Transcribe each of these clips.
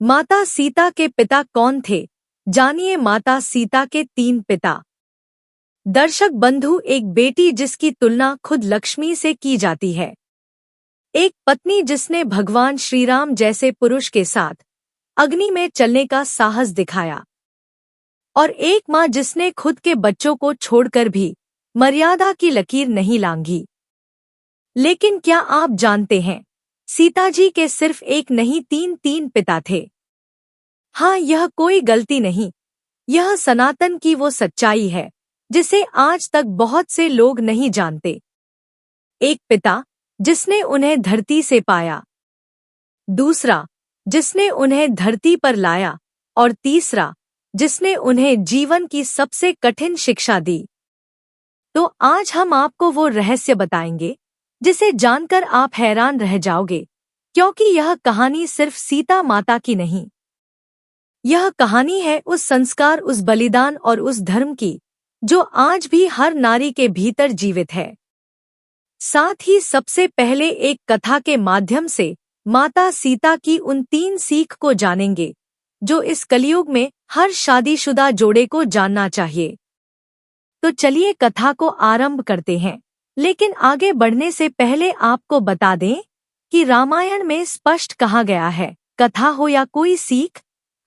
माता सीता के पिता कौन थे? जानिए माता सीता के 3 पिता। दर्शक बंधु, एक बेटी जिसकी तुलना खुद लक्ष्मी से की जाती है, एक पत्नी जिसने भगवान श्री राम जैसे पुरुष के साथ अग्नि में चलने का साहस दिखाया, और एक माँ जिसने खुद के बच्चों को छोड़कर भी मर्यादा की लकीर नहीं लांघी। लेकिन क्या आप जानते हैं, सीता जी के सिर्फ एक नहीं 3 पिता थे। हाँ, यह कोई गलती नहीं, यह सनातन की वो सच्चाई है जिसे आज तक बहुत से लोग नहीं जानते। एक पिता जिसने उन्हें धरती से पाया, दूसरा जिसने उन्हें धरती पर लाया, और तीसरा जिसने उन्हें जीवन की सबसे कठिन शिक्षा दी। तो आज हम आपको वो रहस्य बताएंगे जिसे जानकर आप हैरान रह जाओगे, क्योंकि यह कहानी सिर्फ सीता माता की नहीं, यह कहानी है उस संस्कार, उस बलिदान और उस धर्म की जो आज भी हर नारी के भीतर जीवित है। साथ ही सबसे पहले एक कथा के माध्यम से माता सीता की उन 3 सीख को जानेंगे जो इस कलयुग में हर शादीशुदा जोड़े को जानना चाहिए। तो चलिए कथा को आरंभ करते हैं, लेकिन आगे बढ़ने से पहले आपको बता दें कि रामायण में स्पष्ट कहा गया है, कथा हो या कोई सीख,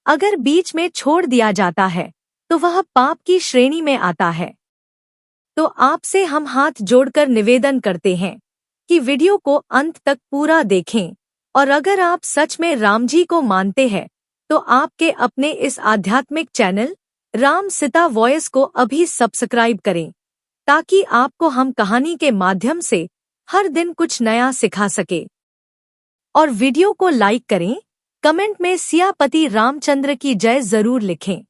अगर बीच में छोड़ दिया जाता है तो वह पाप की श्रेणी में आता है। तो आपसे हम हाथ जोड़कर निवेदन करते हैं कि वीडियो को अंत तक पूरा देखें, और अगर आप सच में राम जी को मानते हैं तो आपके अपने इस आध्यात्मिक चैनल राम सीता वॉइस को अभी सब्सक्राइब करें, ताकि आपको हम कहानी के माध्यम से हर दिन कुछ नया सिखा सके। और वीडियो को लाइक करें, कमेंट में सियापति रामचंद्र की जय जरूर लिखें।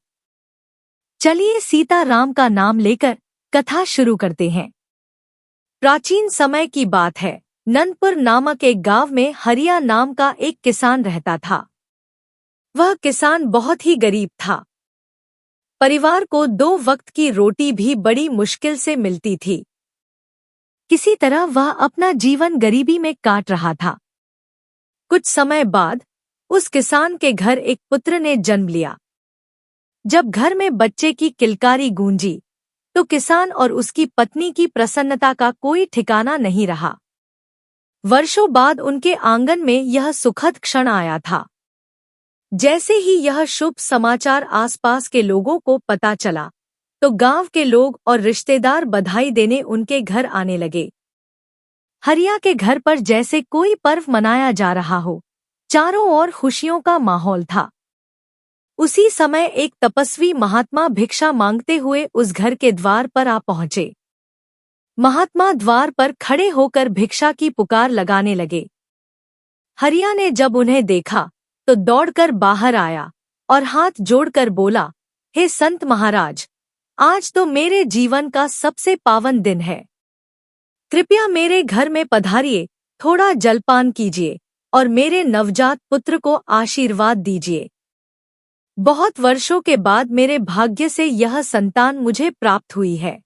चलिए सीता राम का नाम लेकर कथा शुरू करते हैं। प्राचीन समय की बात है, नंदपुर नामक एक गांव में हरिया नाम का एक किसान रहता था। वह किसान बहुत ही गरीब था। परिवार को 2 वक्त की रोटी भी बड़ी मुश्किल से मिलती थी। किसी तरह वह अपना जीवन गरीबी में काट रहा था। कुछ समय बाद उस किसान के घर एक पुत्र ने जन्म लिया। जब घर में बच्चे की किलकारी गूंजी तो किसान और उसकी पत्नी की प्रसन्नता का कोई ठिकाना नहीं रहा। वर्षों बाद उनके आंगन में यह सुखद क्षण आया था। जैसे ही यह शुभ समाचार आसपास के लोगों को पता चला तो गांव के लोग और रिश्तेदार बधाई देने उनके घर आने लगे। हरिया के घर पर जैसे कोई पर्व मनाया जा रहा हो, चारों ओर खुशियों का माहौल था। उसी समय एक तपस्वी महात्मा भिक्षा मांगते हुए उस घर के द्वार पर आ पहुंचे। महात्मा द्वार पर खड़े होकर भिक्षा की पुकार लगाने लगे। हरिया ने जब उन्हें देखा तो दौड़कर बाहर आया और हाथ जोड़कर बोला, हे संत महाराज, आज तो मेरे जीवन का सबसे पावन दिन है। कृपया मेरे घर में पधारिए, थोड़ा जलपान कीजिए और मेरे नवजात पुत्र को आशीर्वाद दीजिए। बहुत वर्षों के बाद मेरे भाग्य से यह संतान मुझे प्राप्त हुई है।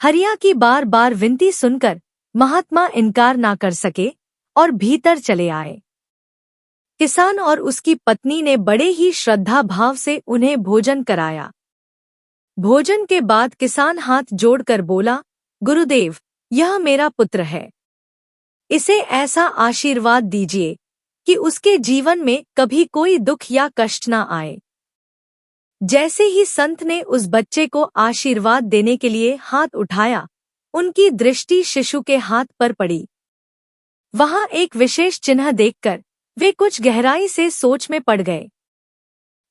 हरिया की बार बार विनती सुनकर महात्मा इनकार ना कर सके और भीतर चले आए। किसान और उसकी पत्नी ने बड़े ही श्रद्धा भाव से उन्हें भोजन कराया। भोजन के बाद किसान हाथ जोड़कर बोला, गुरुदेव, यह मेरा पुत्र है। इसे ऐसा आशीर्वाद दीजिए कि उसके जीवन में कभी कोई दुख या कष्ट ना आए। जैसे ही संत ने उस बच्चे को आशीर्वाद देने के लिए हाथ उठाया, उनकी दृष्टि शिशु के हाथ पर पड़ी। वहां एक विशेष चिन्ह देखकर वे कुछ गहराई से सोच में पड़ गए।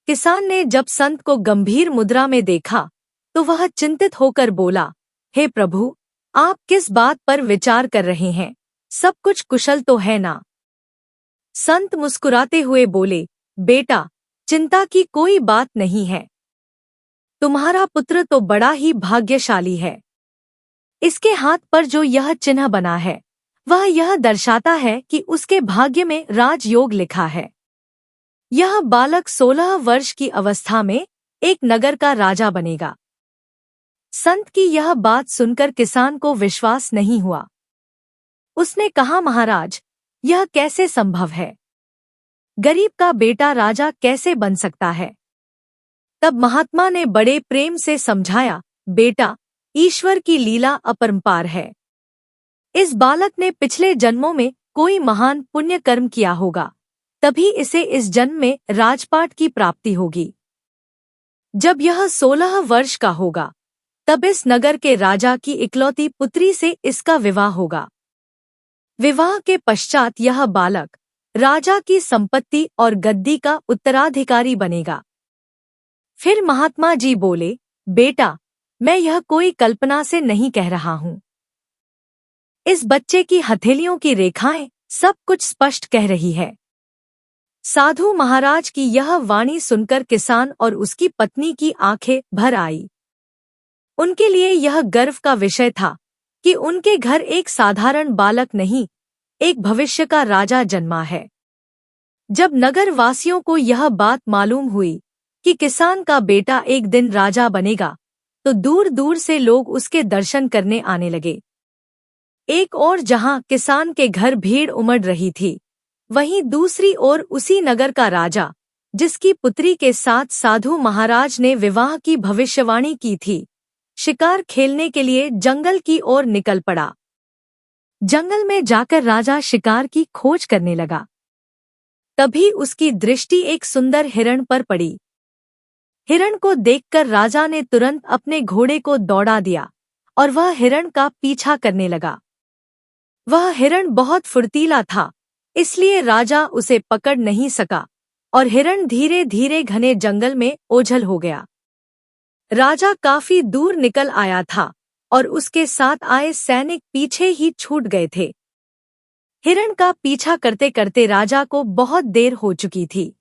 किसान ने जब संत को गंभीर मुद्रा में देखा तो वह चिंतित होकर बोला, हे प्रभु, आप किस बात पर विचार कर रहे हैं? सब कुछ कुशल तो है ना? संत मुस्कुराते हुए बोले, बेटा, चिंता की कोई बात नहीं है। तुम्हारा पुत्र तो बड़ा ही भाग्यशाली है। इसके हाथ पर जो यह चिन्ह बना है वह यह दर्शाता है कि उसके भाग्य में राजयोग लिखा है। यह बालक 16 वर्ष की अवस्था में एक नगर का राजा बनेगा। संत की यह बात सुनकर किसान को विश्वास नहीं हुआ। उसने कहा, महाराज, यह कैसे संभव है? गरीब का बेटा राजा कैसे बन सकता है? तब महात्मा ने बड़े प्रेम से समझाया, बेटा, ईश्वर की लीला अपरंपार है। इस बालक ने पिछले जन्मों में कोई महान पुण्य कर्म किया होगा, तभी इसे इस जन्म में राजपाट की प्राप्ति होगी। जब यह 16 वर्ष का होगा, तब इस नगर के राजा की इकलौती पुत्री से इसका विवाह होगा। विवाह के पश्चात यह बालक राजा की संपत्ति और गद्दी का उत्तराधिकारी बनेगा। फिर महात्मा जी बोले, बेटा, मैं यह कोई कल्पना से नहीं कह रहा हूँ। इस बच्चे की हथेलियों की रेखाएं सब कुछ स्पष्ट कह रही है। साधु महाराज की यह वाणी सुनकर किसान और उसकी पत्नी की आंखें भर आई। उनके लिए यह गर्व का विषय था कि उनके घर एक साधारण बालक नहीं, एक भविष्य का राजा जन्मा है। जब नगर वासियों को यह बात मालूम हुई कि किसान का बेटा एक दिन राजा बनेगा, तो दूर दूर से लोग उसके दर्शन करने आने लगे। एक ओर जहां किसान के घर भीड़ उमड़ रही थी, वहीं दूसरी ओर उसी नगर का राजा, जिसकी पुत्री के साथ साधु महाराज ने विवाह की भविष्यवाणी की थी, शिकार खेलने के लिए जंगल की ओर निकल पड़ा। जंगल में जाकर राजा शिकार की खोज करने लगा। तभी उसकी दृष्टि एक सुंदर हिरण पर पड़ी। हिरण को देखकर राजा ने तुरंत अपने घोड़े को दौड़ा दिया और वह हिरण का पीछा करने लगा। वह हिरण बहुत फुर्तीला था, इसलिए राजा उसे पकड़ नहीं सका और हिरण धीरे धीरे घने जंगल में ओझल हो गया। राजा काफी दूर निकल आया था और उसके साथ आए सैनिक पीछे ही छूट गए थे। हिरण का पीछा करते करते राजा को बहुत देर हो चुकी थी।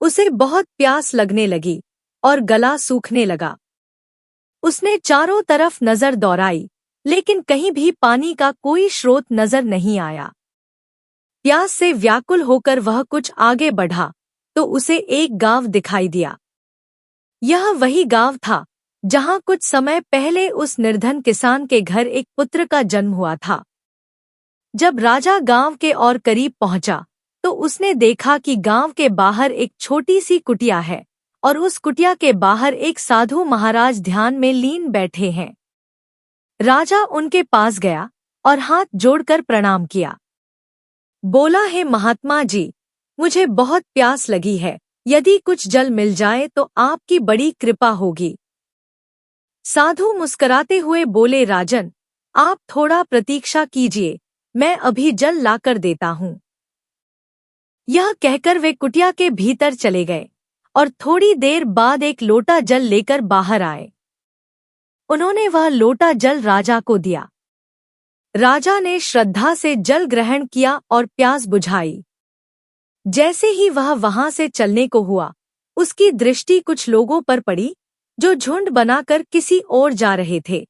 उसे बहुत प्यास लगने लगी और गला सूखने लगा। उसने चारों तरफ नजर दौड़ाई, लेकिन कहीं भी पानी का कोई स्रोत नजर नहीं आया। प्यास से व्याकुल होकर वह कुछ आगे बढ़ा तो उसे एक गांव दिखाई दिया। यह वही गांव था जहां कुछ समय पहले उस निर्धन किसान के घर एक पुत्र का जन्म हुआ था। जब राजा गांव के और करीब पहुंचा तो उसने देखा कि गांव के बाहर एक छोटी सी कुटिया है और उस कुटिया के बाहर एक साधु महाराज ध्यान में लीन बैठे हैं। राजा उनके पास गया और हाथ जोड़कर प्रणाम किया। बोला, हे महात्मा जी, मुझे बहुत प्यास लगी है, यदि कुछ जल मिल जाए तो आपकी बड़ी कृपा होगी। साधु मुस्कुराते हुए बोले, राजन, आप थोड़ा प्रतीक्षा कीजिए, मैं अभी जल लाकर देता हूँ। यह कहकर वे कुटिया के भीतर चले गए और थोड़ी देर बाद एक लोटा जल लेकर बाहर आए। उन्होंने वह लोटा जल राजा को दिया। राजा ने श्रद्धा से जल ग्रहण किया और प्यास बुझाई। जैसे ही वह वहां से चलने को हुआ, उसकी दृष्टि कुछ लोगों पर पड़ी जो झुंड बनाकर किसी ओर जा रहे थे।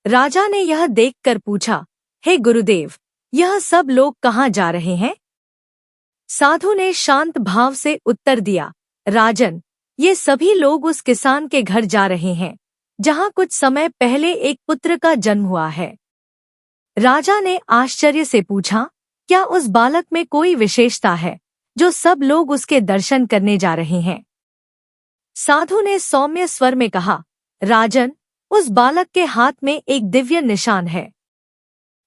राजा ने यह देखकर पूछा, हे गुरुदेव, यह सब लोग कहाँ जा रहे हैं? साधु ने शांत भाव से उत्तर दिया, राजन, ये सभी लोग उस किसान के घर जा रहे हैं जहां कुछ समय पहले एक पुत्र का जन्म हुआ है। राजा ने आश्चर्य से पूछा, क्या उस बालक में कोई विशेषता है जो सब लोग उसके दर्शन करने जा रहे हैं? साधु ने सौम्य स्वर में कहा, राजन, उस बालक के हाथ में एक दिव्य निशान है।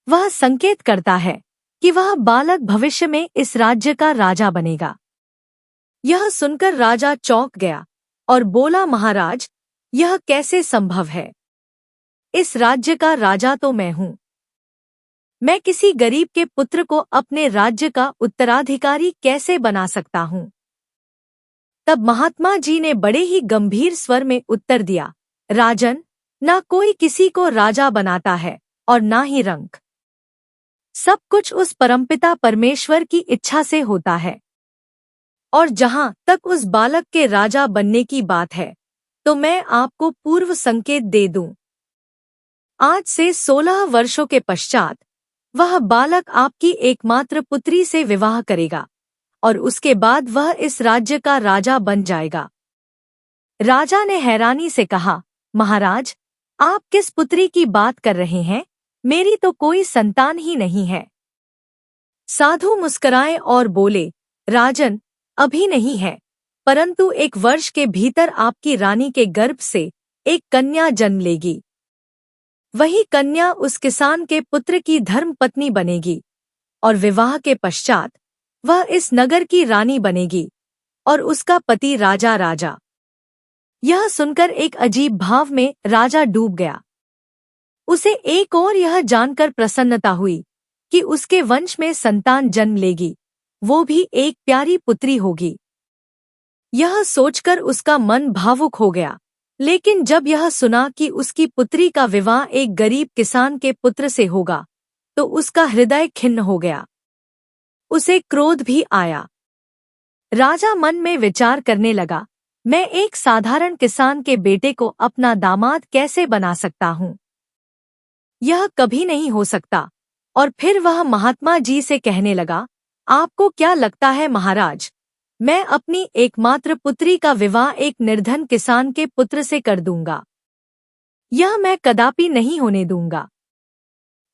वह संकेत करता है कि वह बालक भविष्य में इस राज्य का राजा बनेगा। यह सुनकर राजा चौंक गया और बोला, महाराज, यह कैसे संभव है? इस राज्य का राजा तो मैं हूँ। मैं किसी गरीब के पुत्र को अपने राज्य का उत्तराधिकारी कैसे बना सकता हूँ? तब महात्मा जी ने बड़े ही गंभीर स्वर में उत्तर दिया, राजन, ना कोई किसी को राजा बनाता है और ना ही रंक। सब कुछ उस परमपिता परमेश्वर की इच्छा से होता है। और जहां तक उस बालक के राजा बनने की बात है, तो मैं आपको पूर्व संकेत दे दूं। आज से 16 वर्षों के पश्चात वह बालक आपकी एकमात्र पुत्री से विवाह करेगा और उसके बाद वह इस राज्य का राजा बन जाएगा। राजा ने हैरानी से कहा, महाराज, आप किस पुत्री की बात कर रहे हैं? मेरी तो कोई संतान ही नहीं है। साधु मुस्कुराए और बोले, राजन, अभी नहीं है, परंतु 1 वर्ष के भीतर आपकी रानी के गर्भ से एक कन्या जन्म लेगी। वही कन्या उस किसान के पुत्र की धर्मपत्नी बनेगी और विवाह के पश्चात वह इस नगर की रानी बनेगी और उसका पति राजा। यह सुनकर एक अजीब भाव में राजा डूब गया। उसे एक और यह जानकर प्रसन्नता हुई कि उसके वंश में संतान जन्म लेगी, वो भी एक प्यारी पुत्री होगी। यह सोचकर उसका मन भावुक हो गया, लेकिन जब यह सुना कि उसकी पुत्री का विवाह एक गरीब किसान के पुत्र से होगा, तो उसका हृदय खिन्न हो गया। उसे क्रोध भी आया। राजा मन में विचार करने लगा, मैं एक साधारण किसान के बेटे को अपना दामाद कैसे बना सकता हूँ? यह कभी नहीं हो सकता। और फिर वह महात्मा जी से कहने लगा, आपको क्या लगता है महाराज, मैं अपनी एकमात्र पुत्री का विवाह एक निर्धन किसान के पुत्र से कर दूंगा? यह मैं कदापि नहीं होने दूंगा।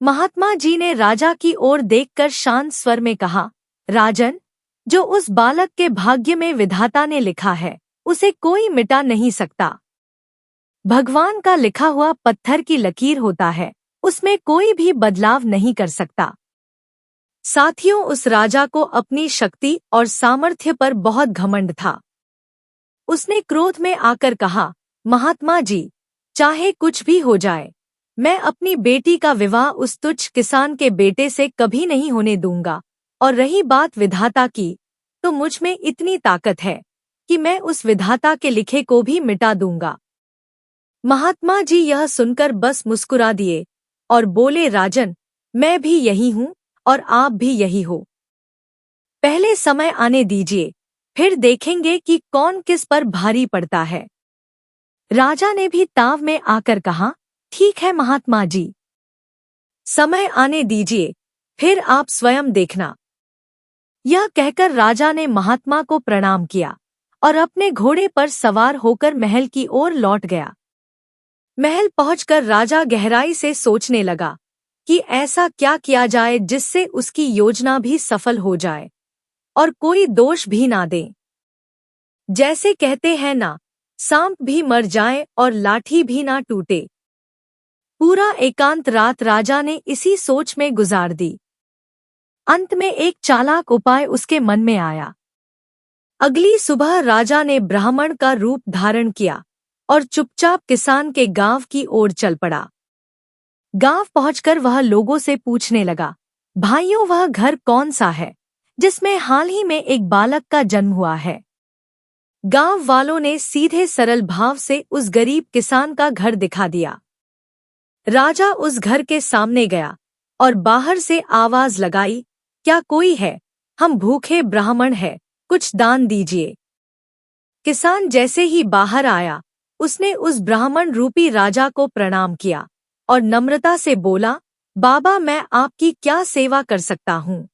महात्मा जी ने राजा की ओर देखकर शांत स्वर में कहा, राजन, जो उस बालक के भाग्य में विधाता ने लिखा है, उसे कोई मिटा नहीं सकता। भगवान का लिखा हुआ पत्थर की लकीर होता है, उसमें कोई भी बदलाव नहीं कर सकता। साथियों, उस राजा को अपनी शक्ति और सामर्थ्य पर बहुत घमंड था। उसने क्रोध में आकर कहा, महात्मा जी, चाहे कुछ भी हो जाए, मैं अपनी बेटी का विवाह उस तुच्छ किसान के बेटे से कभी नहीं होने दूंगा। और रही बात विधाता की, तो मुझ में इतनी ताकत है कि मैं उस विधाता के लिखे को भी मिटा दूंगा। महात्मा जी यह सुनकर बस मुस्कुरा दिए और बोले, राजन, मैं भी यही हूँ और आप भी यही हो। पहले समय आने दीजिए, फिर देखेंगे कि कौन किस पर भारी पड़ता है। राजा ने भी ताव में आकर कहा, ठीक है महात्मा जी, समय आने दीजिए, फिर आप स्वयं देखना। यह कहकर राजा ने महात्मा को प्रणाम किया और अपने घोड़े पर सवार होकर महल की ओर लौट गया। महल पहुंचकर राजा गहराई से सोचने लगा कि ऐसा क्या किया जाए जिससे उसकी योजना भी सफल हो जाए और कोई दोष भी ना दे। जैसे कहते हैं ना, सांप भी मर जाए और लाठी भी ना टूटे। पूरा एकांत रात राजा ने इसी सोच में गुजार दी। अंत में एक चालाक उपाय उसके मन में आया। अगली सुबह राजा ने ब्राह्मण का रूप धारण किया और चुपचाप किसान के गांव की ओर चल पड़ा। गांव पहुंचकर वह लोगों से पूछने लगा, भाइयों, वह घर कौन सा है जिसमें हाल ही में एक बालक का जन्म हुआ है? गांव वालों ने सीधे सरल भाव से उस गरीब किसान का घर दिखा दिया। राजा उस घर के सामने गया और बाहर से आवाज लगाई, क्या कोई है? हम भूखे ब्राह्मण हैं, कुछ दान दीजिए। किसान जैसे ही बाहर आया, उसने उस ब्राह्मण रूपी राजा को प्रणाम किया और नम्रता से बोला, बाबा, मैं आपकी क्या सेवा कर सकता हूँ?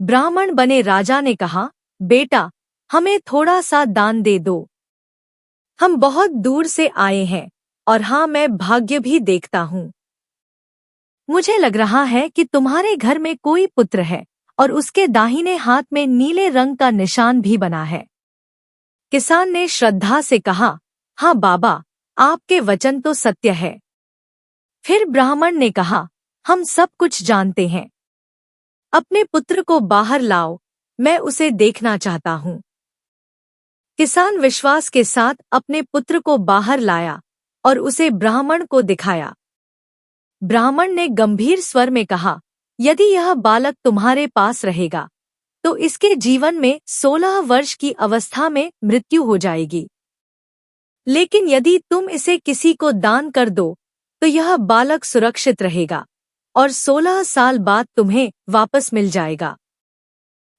ब्राह्मण बने राजा ने कहा, बेटा, हमें थोड़ा सा दान दे दो। हम बहुत दूर से आए हैं और हाँ, मैं भाग्य भी देखता हूँ। मुझे लग रहा है कि तुम्हारे घर में कोई पुत्र है और उसके दाहिने हाथ में नीले रंग का निशान भी बना है। किसान ने श्रद्धा से कहा, हाँ बाबा, आपके वचन तो सत्य है। फिर ब्राह्मण ने कहा, हम सब कुछ जानते हैं। अपने पुत्र को बाहर लाओ, मैं उसे देखना चाहता हूँ। किसान विश्वास के साथ अपने पुत्र को बाहर लाया और उसे ब्राह्मण को दिखाया। ब्राह्मण ने गंभीर स्वर में कहा, यदि यह बालक तुम्हारे पास रहेगा तो इसके जीवन में 16 वर्ष की अवस्था में मृत्यु हो जाएगी, लेकिन यदि तुम इसे किसी को दान कर दो तो यह बालक सुरक्षित रहेगा और 16 साल बाद तुम्हें वापस मिल जाएगा।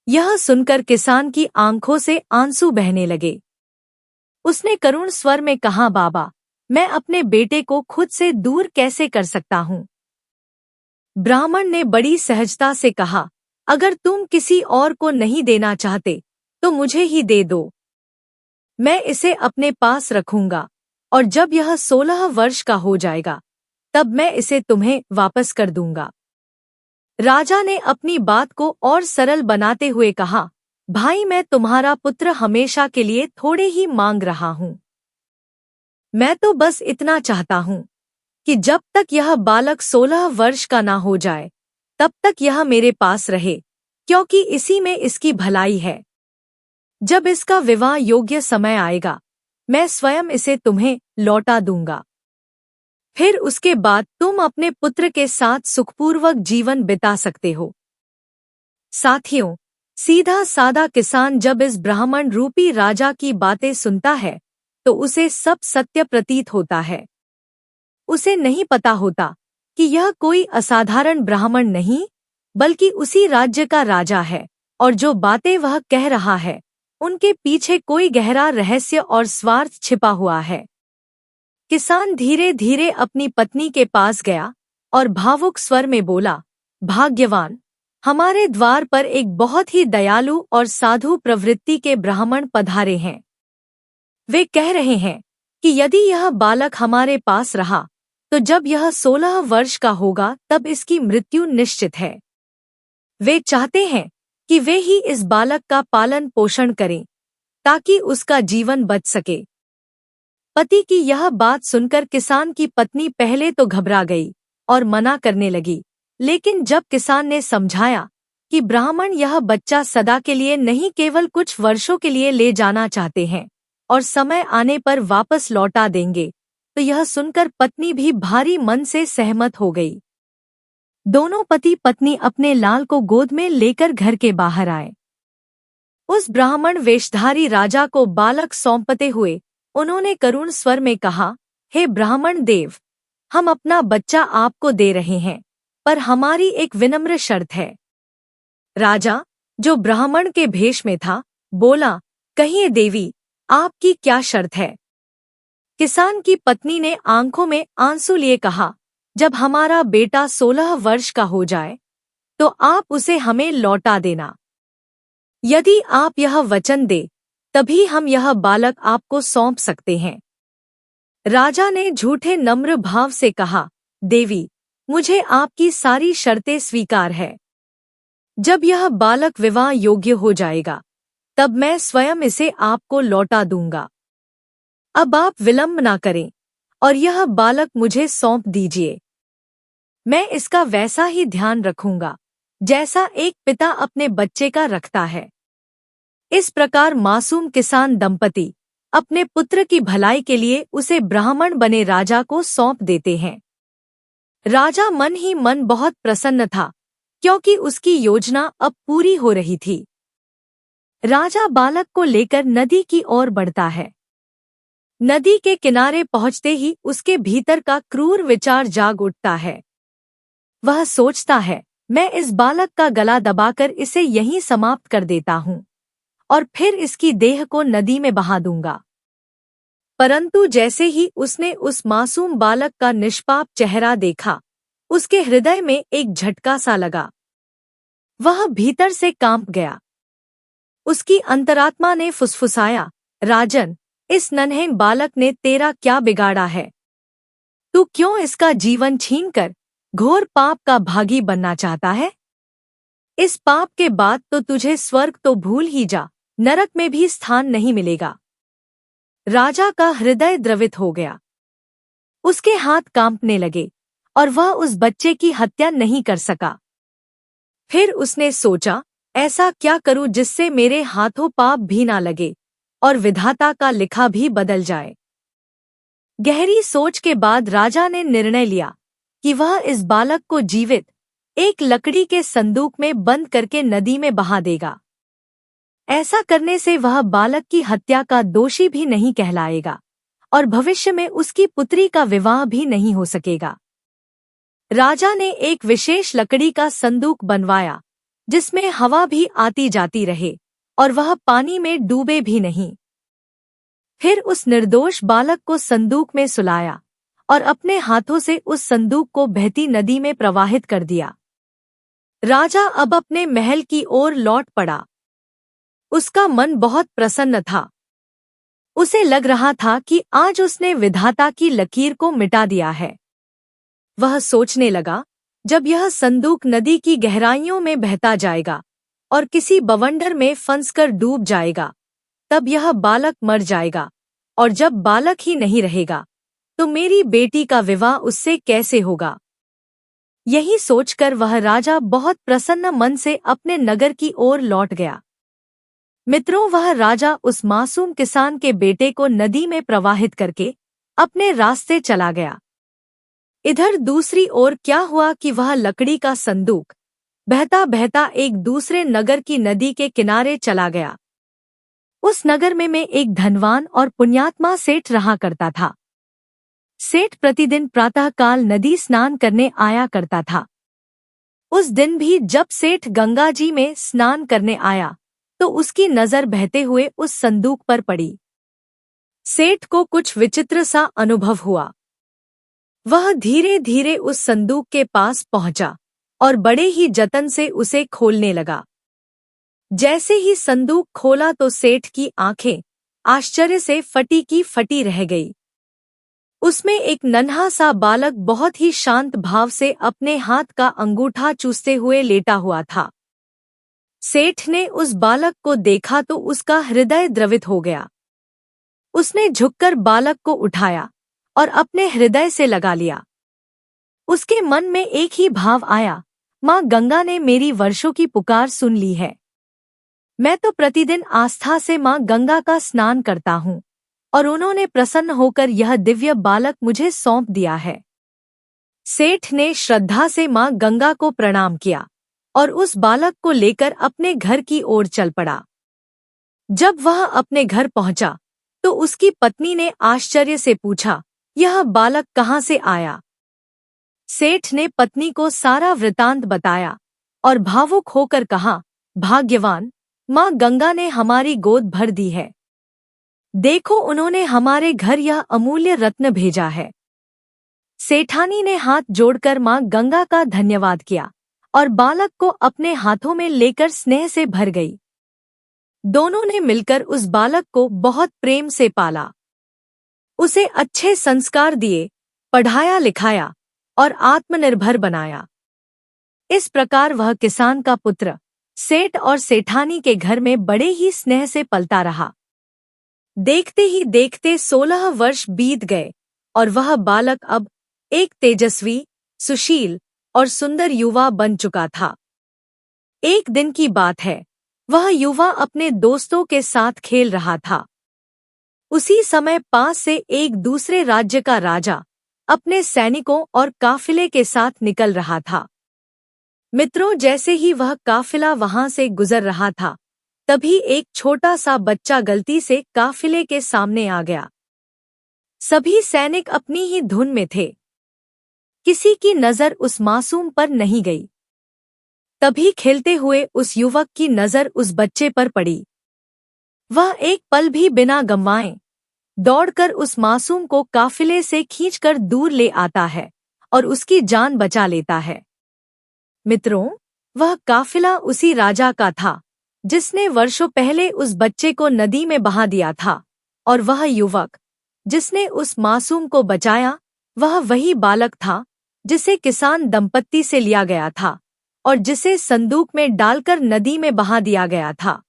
यह सुनकर किसान की आंखों से आंसू बहने लगे। उसने करुण स्वर में कहा, बाबा, मैं अपने बेटे को खुद से दूर कैसे कर सकता हूँ? ब्राह्मण ने बड़ी सहजता से कहा, अगर तुम किसी और को नहीं देना चाहते तो मुझे ही दे दो। मैं इसे अपने पास रखूंगा और जब यह 16 वर्ष का हो जाएगा तब मैं इसे तुम्हें वापस कर दूंगा। राजा ने अपनी बात को और सरल बनाते हुए कहा, भाई, मैं तुम्हारा पुत्र हमेशा के लिए थोड़े ही मांग रहा हूँ। मैं तो बस इतना चाहता हूँ कि जब तक यह बालक 16 वर्ष का ना हो जाए तब तक यह मेरे पास रहे, क्योंकि इसी में इसकी भलाई है। जब इसका विवाह योग्य समय आएगा, मैं स्वयं इसे तुम्हें लौटा दूंगा। फिर उसके बाद तुम अपने पुत्र के साथ सुखपूर्वक जीवन बिता सकते हो। साथियों, सीधा सादा किसान जब इस ब्राह्मण रूपी राजा की बातें सुनता है तो उसे सब सत्य प्रतीत होता है। उसे नहीं पता होता कि यह कोई असाधारण ब्राह्मण नहीं, बल्कि उसी राज्य का राजा है, और जो बातें वह कह रहा है उनके पीछे कोई गहरा रहस्य और स्वार्थ छिपा हुआ है। किसान धीरे धीरे अपनी पत्नी के पास गया और भावुक स्वर में बोला, भाग्यवान, हमारे द्वार पर एक बहुत ही दयालु और साधु प्रवृत्ति के ब्राह्मण पधारे हैं। वे कह रहे हैं कि यदि यह बालक हमारे पास रहा तो जब यह 16 वर्ष का होगा तब इसकी मृत्यु निश्चित है। वे चाहते हैं कि वे ही इस बालक का पालन पोषण करें ताकि उसका जीवन बच सके। पति की यह बात सुनकर किसान की पत्नी पहले तो घबरा गई और मना करने लगी, लेकिन जब किसान ने समझाया कि ब्राह्मण यह बच्चा सदा के लिए नहीं केवल कुछ वर्षों के लिए ले जाना चाहते हैं और समय आने पर वापस लौटा देंगे, तो यह सुनकर पत्नी भी भारी मन से सहमत हो गई। दोनों पति पत्नी अपने लाल को गोद में लेकर घर के बाहर आए। उस ब्राह्मण वेशधारी राजा को बालक सौंपते हुए उन्होंने करुण स्वर में कहा, हे ब्राह्मण देव, हम अपना बच्चा आपको दे रहे हैं, पर हमारी एक विनम्र शर्त है। राजा, जो ब्राह्मण के भेष में था, बोला, कहिए देवी, आपकी क्या शर्त है? किसान की पत्नी ने आंखों में आंसू लिए कहा, जब हमारा बेटा 16 वर्ष का हो जाए तो आप उसे हमें लौटा देना। यदि आप यह वचन दे तभी हम यह बालक आपको सौंप सकते हैं। राजा ने झूठे नम्र भाव से कहा, देवी, मुझे आपकी सारी शर्तें स्वीकार है। जब यह बालक विवाह योग्य हो जाएगा तब मैं स्वयं इसे आपको लौटा दूंगा। अब आप विलंब ना करें और यह बालक मुझे सौंप दीजिए। मैं इसका वैसा ही ध्यान रखूंगा जैसा एक पिता अपने बच्चे का रखता है। इस प्रकार मासूम किसान दंपति अपने पुत्र की भलाई के लिए उसे ब्राह्मण बने राजा को सौंप देते हैं। राजा मन ही मन बहुत प्रसन्न था, क्योंकि उसकी योजना अब पूरी हो रही थी। राजा बालक को लेकर नदी की ओर बढ़ता है। नदी के किनारे पहुंचते ही उसके भीतर का क्रूर विचार जाग उठता है। वह सोचता है, मैं इस बालक का गला दबाकर इसे यहीं समाप्त कर देता हूँ और फिर इसकी देह को नदी में बहा दूंगा। परंतु जैसे ही उसने उस मासूम बालक का निष्पाप चेहरा देखा, उसके हृदय में एक झटका सा लगा। वह भीतर से कांप गया। उसकी अंतरात्मा ने फुसफुसाया, राजन, इस नन्हे बालक ने तेरा क्या बिगाड़ा है? तू क्यों इसका जीवन छीनकर घोर पाप का भागी बनना चाहता है? इस पाप के बाद तो तुझे स्वर्ग तो भूल ही जा, नरक में भी स्थान नहीं मिलेगा। राजा का हृदय द्रवित हो गया। उसके हाथ कांपने लगे और वह उस बच्चे की हत्या नहीं कर सका। फिर उसने सोचा, ऐसा क्या करूं जिससे मेरे हाथों पाप भी ना लगे और विधाता का लिखा भी बदल जाए। गहरी सोच के बाद राजा ने निर्णय लिया कि वह इस बालक को जीवित एक लकड़ी के संदूक में बंद करके नदी में बहा देगा। ऐसा करने से वह बालक की हत्या का दोषी भी नहीं कहलाएगा और भविष्य में उसकी पुत्री का विवाह भी नहीं हो सकेगा। राजा ने एक विशेष लकड़ी का संदूक बनवाया जिसमें हवा भी आती जाती रहे और वह पानी में डूबे भी नहीं। फिर उस निर्दोष बालक को संदूक में सुलाया और अपने हाथों से उस संदूक को बहती नदी में प्रवाहित कर दिया। राजा अब अपने महल की ओर लौट पड़ा। उसका मन बहुत प्रसन्न था। उसे लग रहा था कि आज उसने विधाता की लकीर को मिटा दिया है। वह सोचने लगा, जब यह संदूक नदी की गहराइयों में बहता जाएगा और किसी बवंडर में फंसकर डूब जाएगा, तब यह बालक मर जाएगा, और जब बालक ही नहीं रहेगा तो मेरी बेटी का विवाह उससे कैसे होगा। यही सोचकर वह राजा बहुत प्रसन्न मन से अपने नगर की ओर लौट गया। मित्रों, वह राजा उस मासूम किसान के बेटे को नदी में प्रवाहित करके अपने रास्ते चला गया। इधर दूसरी ओर क्या हुआ कि वह लकड़ी का संदूक बहता बहता एक दूसरे नगर की नदी के किनारे चला गया। उस नगर में एक धनवान और पुण्यात्मा सेठ रहा करता था। सेठ प्रतिदिन प्रातःकाल नदी स्नान करने आया करता था। उस दिन भी जब सेठ गंगा जी में स्नान करने आया तो उसकी नजर बहते हुए उस संदूक पर पड़ी। सेठ को कुछ विचित्र सा अनुभव हुआ। वह धीरे धीरे उस संदूक के पास पहुंचा और बड़े ही जतन से उसे खोलने लगा। जैसे ही संदूक खोला तो सेठ की आंखें आश्चर्य से फटी की फटी रह गई। उसमें एक नन्हा सा बालक बहुत ही शांत भाव से अपने हाथ का अंगूठा चूसते हुए लेटा हुआ था। सेठ ने उस बालक को देखा तो उसका हृदय द्रवित हो गया। उसने झुककर बालक को उठाया और अपने हृदय से लगा लिया। उसके मन में एक ही भाव आया, माँ गंगा ने मेरी वर्षों की पुकार सुन ली है। मैं तो प्रतिदिन आस्था से माँ गंगा का स्नान करता हूँ और उन्होंने प्रसन्न होकर यह दिव्य बालक मुझे सौंप दिया है। सेठ ने श्रद्धा से माँ गंगा को प्रणाम किया और उस बालक को लेकर अपने घर की ओर चल पड़ा। जब वह अपने घर पहुंचा तो उसकी पत्नी ने आश्चर्य से पूछा, यह बालक कहाँ से आया? सेठ ने पत्नी को सारा वृतांत बताया और भावुक होकर कहा, भाग्यवान, माँ गंगा ने हमारी गोद भर दी है। देखो, उन्होंने हमारे घर यह अमूल्य रत्न भेजा है। सेठानी ने हाथ जोड़कर माँ गंगा का धन्यवाद किया और बालक को अपने हाथों में लेकर स्नेह से भर गई। दोनों ने मिलकर उस बालक को बहुत प्रेम से पाला, उसे अच्छे संस्कार दिए, पढ़ाया लिखाया और आत्मनिर्भर बनाया। इस प्रकार वह किसान का पुत्र सेठ और सेठानी के घर में बड़े ही स्नेह से पलता रहा। देखते ही देखते 16 वर्ष बीत गए और वह बालक अब एक तेजस्वी, सुशील और सुंदर युवा बन चुका था। एक दिन की बात है, वह युवा अपने दोस्तों के साथ खेल रहा था। उसी समय पास से एक दूसरे राज्य का राजा अपने सैनिकों और काफिले के साथ निकल रहा था। मित्रों, जैसे ही वह काफिला वहां से गुजर रहा था, तभी एक छोटा सा बच्चा गलती से काफिले के सामने आ गया। सभी सैनिक अपनी ही धुन में थे। किसी की नजर उस मासूम पर नहीं गई। तभी खेलते हुए उस युवक की नजर उस बच्चे पर पड़ी। वह एक पल भी बिना गंवाए दौड़कर उस मासूम को काफिले से खींचकर दूर ले आता है और उसकी जान बचा लेता है। मित्रों, वह काफिला उसी राजा का था जिसने वर्षों पहले उस बच्चे को नदी में बहा दिया था, और वह युवक जिसने उस मासूम को बचाया, वह वही बालक था जिसे किसान दंपत्ति से लिया गया था और जिसे संदूक में डालकर नदी में बहा दिया गया था।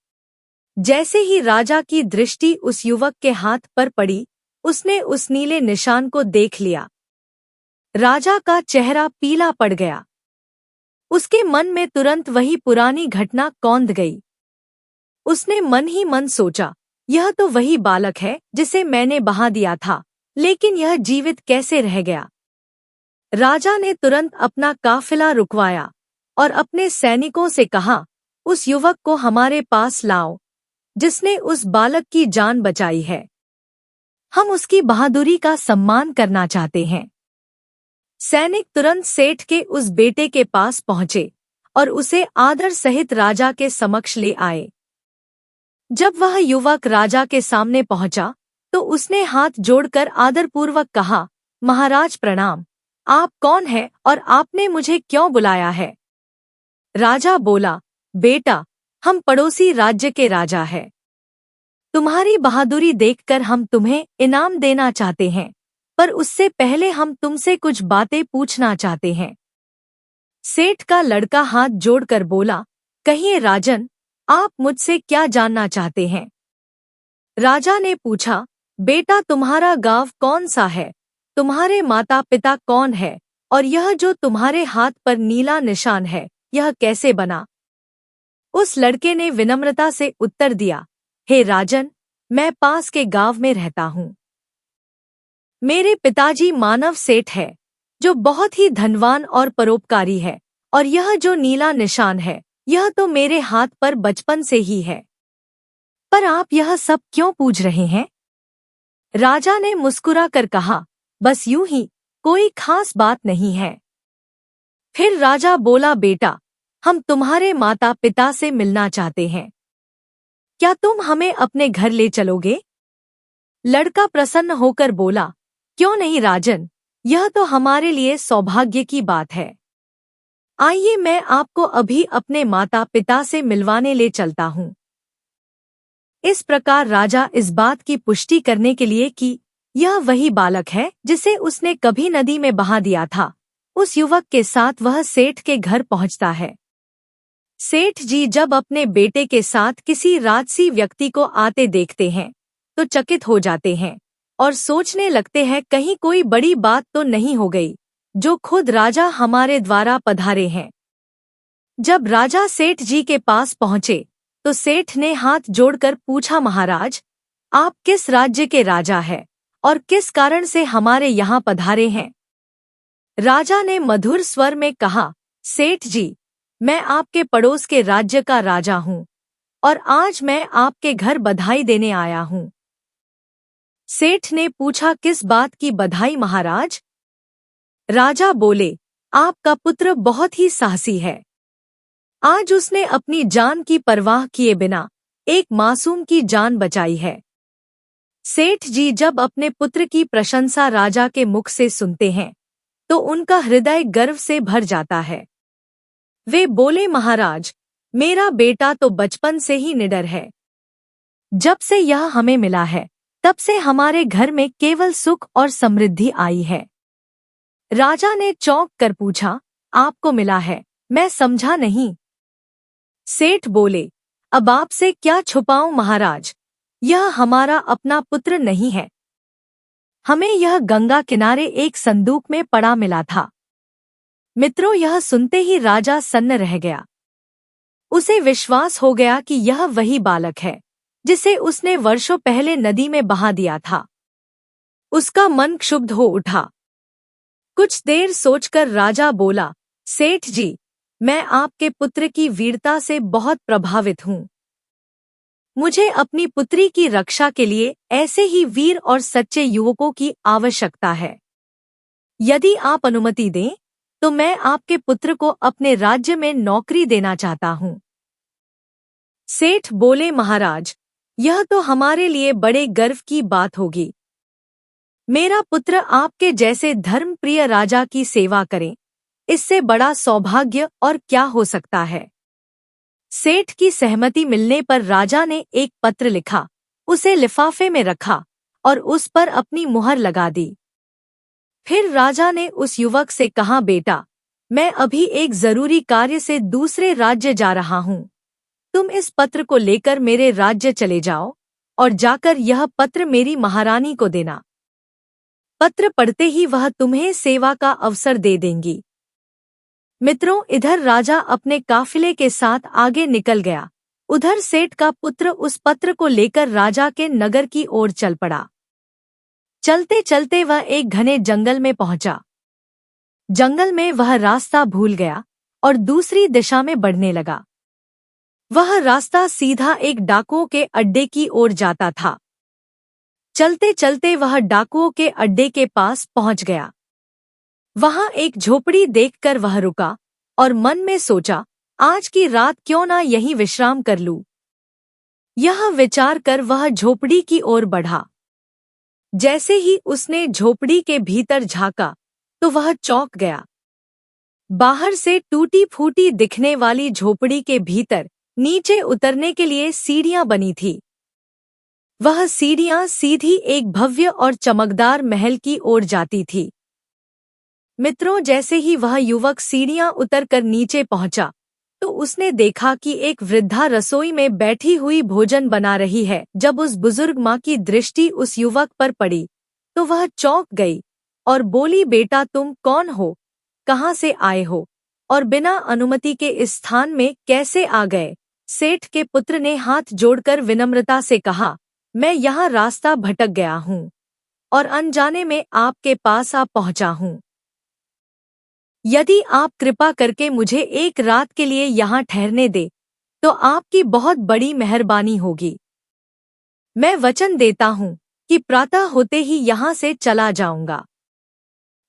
जैसे ही राजा की दृष्टि उस युवक के हाथ पर पड़ी, उसने उस नीले निशान को देख लिया। राजा का चेहरा पीला पड़ गया। उसके मन में तुरंत वही पुरानी घटना कौंध गई। उसने मन ही मन सोचा, यह तो वही बालक है जिसे मैंने बहा दिया था, लेकिन यह जीवित कैसे रह गया? राजा ने तुरंत अपना काफिला रुकवाया और अपने सैनिकों से कहा, उस युवक को हमारे पास लाओ जिसने उस बालक की जान बचाई है। हम उसकी बहादुरी का सम्मान करना चाहते हैं। सैनिक तुरंत सेठ के उस बेटे के पास पहुंचे और उसे आदर सहित राजा के समक्ष ले आए। जब वह युवक राजा के सामने पहुंचा तो उसने हाथ जोड़कर आदरपूर्वक कहा, महाराज प्रणाम, आप कौन हैं और आपने मुझे क्यों बुलाया है? राजा बोला, बेटा, हम पड़ोसी राज्य के राजा हैं। तुम्हारी बहादुरी देखकर हम तुम्हें इनाम देना चाहते हैं, पर उससे पहले हम तुमसे कुछ बातें पूछना चाहते हैं। सेठ का लड़का हाथ जोड़कर बोला, कहिए राजन, आप मुझसे क्या जानना चाहते हैं? राजा ने पूछा, बेटा तुम्हारा गांव कौन सा है, तुम्हारे माता पिता कौन है, और यह जो तुम्हारे हाथ पर नीला निशान है यह कैसे बना? उस लड़के ने विनम्रता से उत्तर दिया, हे राजन, मैं पास के गांव में रहता हूँ। मेरे पिताजी मानव सेठ है, जो बहुत ही धनवान और परोपकारी है, और यह जो नीला निशान है यह तो मेरे हाथ पर बचपन से ही है। पर आप यह सब क्यों पूछ रहे हैं? राजा ने मुस्कुरा कर कहा, बस यूं ही, कोई खास बात नहीं है। फिर राजा बोला, बेटा, हम तुम्हारे माता पिता से मिलना चाहते हैं, क्या तुम हमें अपने घर ले चलोगे? लड़का प्रसन्न होकर बोला, क्यों नहीं राजन, यह तो हमारे लिए सौभाग्य की बात है। आइए मैं आपको अभी अपने माता पिता से मिलवाने ले चलता हूँ। इस प्रकार राजा इस बात की पुष्टि करने के लिए कि यह वही बालक है जिसे उसने कभी नदी में बहा दिया था, उस युवक के साथ वह सेठ के घर पहुंचता है। सेठ जी जब अपने बेटे के साथ किसी राजसी व्यक्ति को आते देखते हैं तो चकित हो जाते हैं और सोचने लगते हैं कहीं कोई बड़ी बात तो नहीं हो गई जो खुद राजा हमारे द्वारा पधारे हैं। जब राजा सेठ जी के पास पहुंचे तो सेठ ने हाथ जोड़कर पूछा, महाराज, आप किस राज्य के राजा हैं और किस कारण से हमारे यहाँ पधारे हैं? राजा ने मधुर स्वर में कहा, सेठ जी, मैं आपके पड़ोस के राज्य का राजा हूँ और आज मैं आपके घर बधाई देने आया हूँ। सेठ ने पूछा, किस बात की बधाई महाराज? राजा बोले, आपका पुत्र बहुत ही साहसी है। आज उसने अपनी जान की परवाह किए बिना एक मासूम की जान बचाई है। सेठ जी जब अपने पुत्र की प्रशंसा राजा के मुख से सुनते हैं तो उनका हृदय गर्व से भर जाता है। वे बोले, महाराज, मेरा बेटा तो बचपन से ही निडर है। जब से यह हमें मिला है तब से हमारे घर में केवल सुख और समृद्धि आई है। राजा ने चौंक कर पूछा, आपको मिला है? मैं समझा नहीं। सेठ बोले, अब आपसे क्या छुपाऊं महाराज, यह हमारा अपना पुत्र नहीं है। हमें यह गंगा किनारे एक संदूक में पड़ा मिला था। मित्रों, यह सुनते ही राजा सन्न रह गया। उसे विश्वास हो गया कि यह वही बालक है जिसे उसने वर्षों पहले नदी में बहा दिया था। उसका मन क्षुब्ध हो उठा। कुछ देर सोचकर राजा बोला, सेठ जी, मैं आपके पुत्र की वीरता से बहुत प्रभावित हूँ। मुझे अपनी पुत्री की रक्षा के लिए ऐसे ही वीर और सच्चे युवकों की आवश्यकता है। यदि आप अनुमति दें तो मैं आपके पुत्र को अपने राज्य में नौकरी देना चाहता हूँ। सेठ बोले, महाराज, यह तो हमारे लिए बड़े गर्व की बात होगी। मेरा पुत्र आपके जैसे धर्मप्रिय राजा की सेवा करे, इससे बड़ा सौभाग्य और क्या हो सकता है। सेठ की सहमति मिलने पर राजा ने एक पत्र लिखा, उसे लिफाफे में रखा और उस पर अपनी मुहर लगा दी। फिर राजा ने उस युवक से कहा, बेटा, मैं अभी एक जरूरी कार्य से दूसरे राज्य जा रहा हूँ। तुम इस पत्र को लेकर मेरे राज्य चले जाओ और जाकर यह पत्र मेरी महारानी को देना। पत्र पढ़ते ही वह तुम्हें सेवा का अवसर दे देंगी। मित्रों, इधर राजा अपने काफिले के साथ आगे निकल गया, उधर सेठ का पुत्र उस पत्र को लेकर राजा के नगर की ओर चल पड़ा। चलते चलते वह एक घने जंगल में पहुंचा। जंगल में वह रास्ता भूल गया और दूसरी दिशा में बढ़ने लगा। वह रास्ता सीधा एक डाकुओं के अड्डे की ओर जाता था। चलते चलते वह डाकुओं के अड्डे के पास पहुंच गया। वहां एक झोपड़ी देखकर वह रुका और मन में सोचा, आज की रात क्यों ना यहीं विश्राम कर लूं। यह विचार कर वह झोपड़ी की ओर बढ़ा। जैसे ही उसने झोपड़ी के भीतर झांका तो वह चौंक गया। बाहर से टूटी फूटी दिखने वाली झोपड़ी के भीतर नीचे उतरने के लिए सीढ़ियां बनी थी। वह सीढ़ियां सीधी एक भव्य और चमकदार महल की ओर जाती थी। मित्रों, जैसे ही वह युवक सीढ़ियां उतरकर नीचे पहुंचा तो उसने देखा कि एक वृद्धा रसोई में बैठी हुई भोजन बना रही है। जब उस बुजुर्ग माँ की दृष्टि उस युवक पर पड़ी तो वह चौंक गई और बोली, बेटा तुम कौन हो, कहाँ से आए हो और बिना अनुमति के इस स्थान में कैसे आ गए? सेठ के पुत्र ने हाथ जोड़कर विनम्रता से कहा, मैं यहाँ रास्ता भटक गया हूँ और अनजाने में आपके पास आ पहुँचा हूँ। यदि आप कृपा करके मुझे एक रात के लिए यहाँ ठहरने दे तो आपकी बहुत बड़ी मेहरबानी होगी। मैं वचन देता हूँ कि प्रातः होते ही यहाँ से चला जाऊंगा।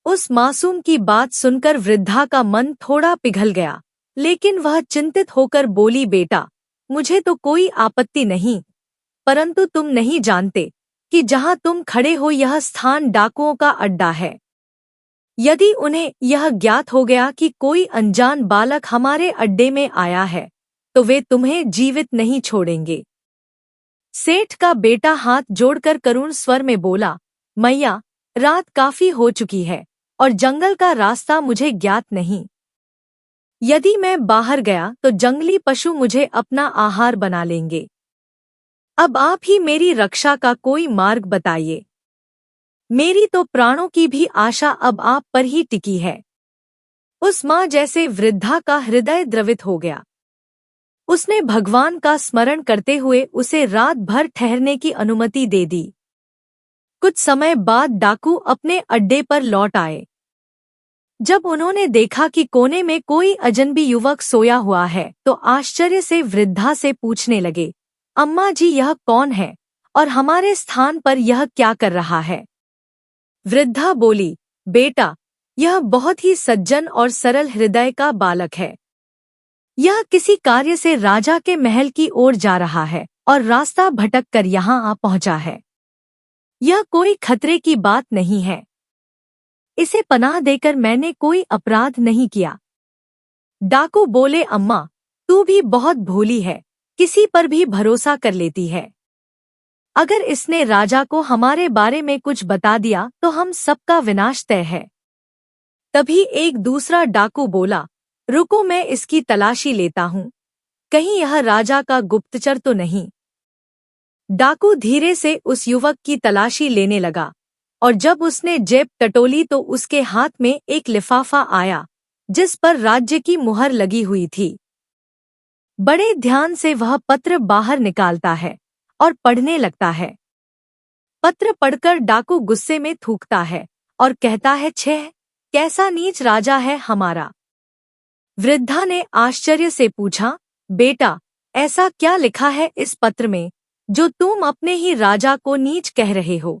उस मासूम की बात सुनकर वृद्धा का मन थोड़ा पिघल गया, लेकिन वह चिंतित होकर बोली, बेटा मुझे तो कोई आपत्ति नहीं, परंतु तुम नहीं जानते कि जहाँ तुम खड़े हो यह स्थान डाकुओं का अड्डा है। यदि उन्हें यह ज्ञात हो गया कि कोई अनजान बालक हमारे अड्डे में आया है तो वे तुम्हें जीवित नहीं छोड़ेंगे। सेठ का बेटा हाथ जोड़कर करुण स्वर में बोला, मैया रात काफी हो चुकी है और जंगल का रास्ता मुझे ज्ञात नहीं। यदि मैं बाहर गया तो जंगली पशु मुझे अपना आहार बना लेंगे। अब आप ही मेरी रक्षा का कोई मार्ग बताइए। मेरी तो प्राणों की भी आशा अब आप पर ही टिकी है। उस माँ जैसे वृद्धा का हृदय द्रवित हो गया। उसने भगवान का स्मरण करते हुए उसे रात भर ठहरने की अनुमति दे दी। कुछ समय बाद डाकू अपने अड्डे पर लौट आए। जब उन्होंने देखा कि कोने में कोई अजनबी युवक सोया हुआ है तो आश्चर्य से वृद्धा से पूछने लगे, अम्मा जी यह कौन है और हमारे स्थान पर यह क्या कर रहा है? वृद्धा बोली, बेटा यह बहुत ही सज्जन और सरल हृदय का बालक है। यह किसी कार्य से राजा के महल की ओर जा रहा है और रास्ता भटक कर यहाँ आ पहुँचा है। यह कोई खतरे की बात नहीं है। इसे पनाह देकर मैंने कोई अपराध नहीं किया। डाकू बोले, अम्मा तू भी बहुत भोली है, किसी पर भी भरोसा कर लेती है। अगर इसने राजा को हमारे बारे में कुछ बता दिया तो हम सबका विनाश तय है। तभी एक दूसरा डाकू बोला, रुको मैं इसकी तलाशी लेता हूँ, कहीं यह राजा का गुप्तचर तो नहीं। डाकू धीरे से उस युवक की तलाशी लेने लगा और जब उसने जेब टटोली तो उसके हाथ में एक लिफाफा आया जिस पर राज्य की मुहर लगी हुई थी। बड़े ध्यान से वह पत्र बाहर निकालता है और पढ़ने लगता है। पत्र पढ़कर डाकू गुस्से में थूकता है और कहता है, छः कैसा नीच राजा है हमारा। वृद्धा ने आश्चर्य से पूछा, बेटा ऐसा क्या लिखा है इस पत्र में जो तुम अपने ही राजा को नीच कह रहे हो?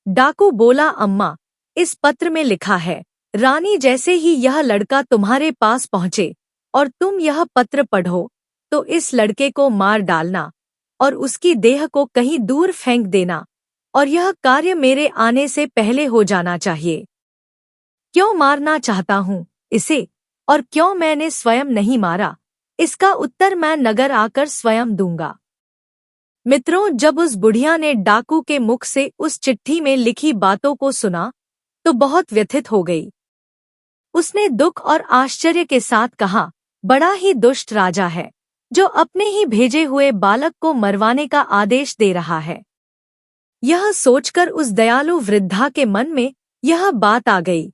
डाकू बोला, अम्मा इस पत्र में लिखा है, रानी जैसे ही यह लड़का तुम्हारे पास पहुँचे और तुम यह पत्र पढ़ो तो इस लड़के को मार डालना और उसकी देह को कहीं दूर फेंक देना, और यह कार्य मेरे आने से पहले हो जाना चाहिए। क्यों मारना चाहता हूँ इसे और क्यों मैंने स्वयं नहीं मारा, इसका उत्तर मैं नगर आकर स्वयं दूंगा। मित्रों, जब उस बुढ़िया ने डाकू के मुख से उस चिट्ठी में लिखी बातों को सुना तो बहुत व्यथित हो गई। उसने दुख और आश्चर्य के साथ कहा, बड़ा ही दुष्ट राजा है जो अपने ही भेजे हुए बालक को मरवाने का आदेश दे रहा है। यह सोचकर उस दयालु वृद्धा के मन में यह बात आ गई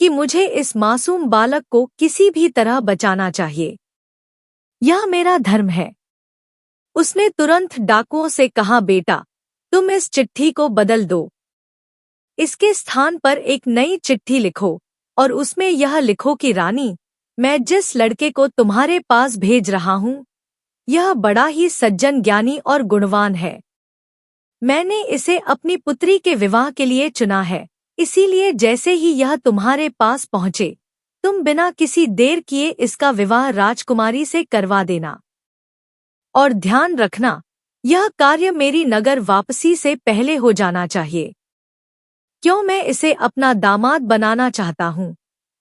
कि मुझे इस मासूम बालक को किसी भी तरह बचाना चाहिए। यह मेरा धर्म है। उसने तुरंत डाकुओं से कहा, बेटा तुम इस चिट्ठी को बदल दो। इसके स्थान पर एक नई चिट्ठी लिखो और उसमें यह लिखो कि रानी, मैं जिस लड़के को तुम्हारे पास भेज रहा हूँ यह बड़ा ही सज्जन, ज्ञानी और गुणवान है। मैंने इसे अपनी पुत्री के विवाह के लिए चुना है, इसीलिए जैसे ही यह तुम्हारे पास पहुँचे तुम बिना किसी देर किए इसका विवाह राजकुमारी से करवा देना। और ध्यान रखना, यह कार्य मेरी नगर वापसी से पहले हो जाना चाहिए। क्यों मैं इसे अपना दामाद बनाना चाहता हूँ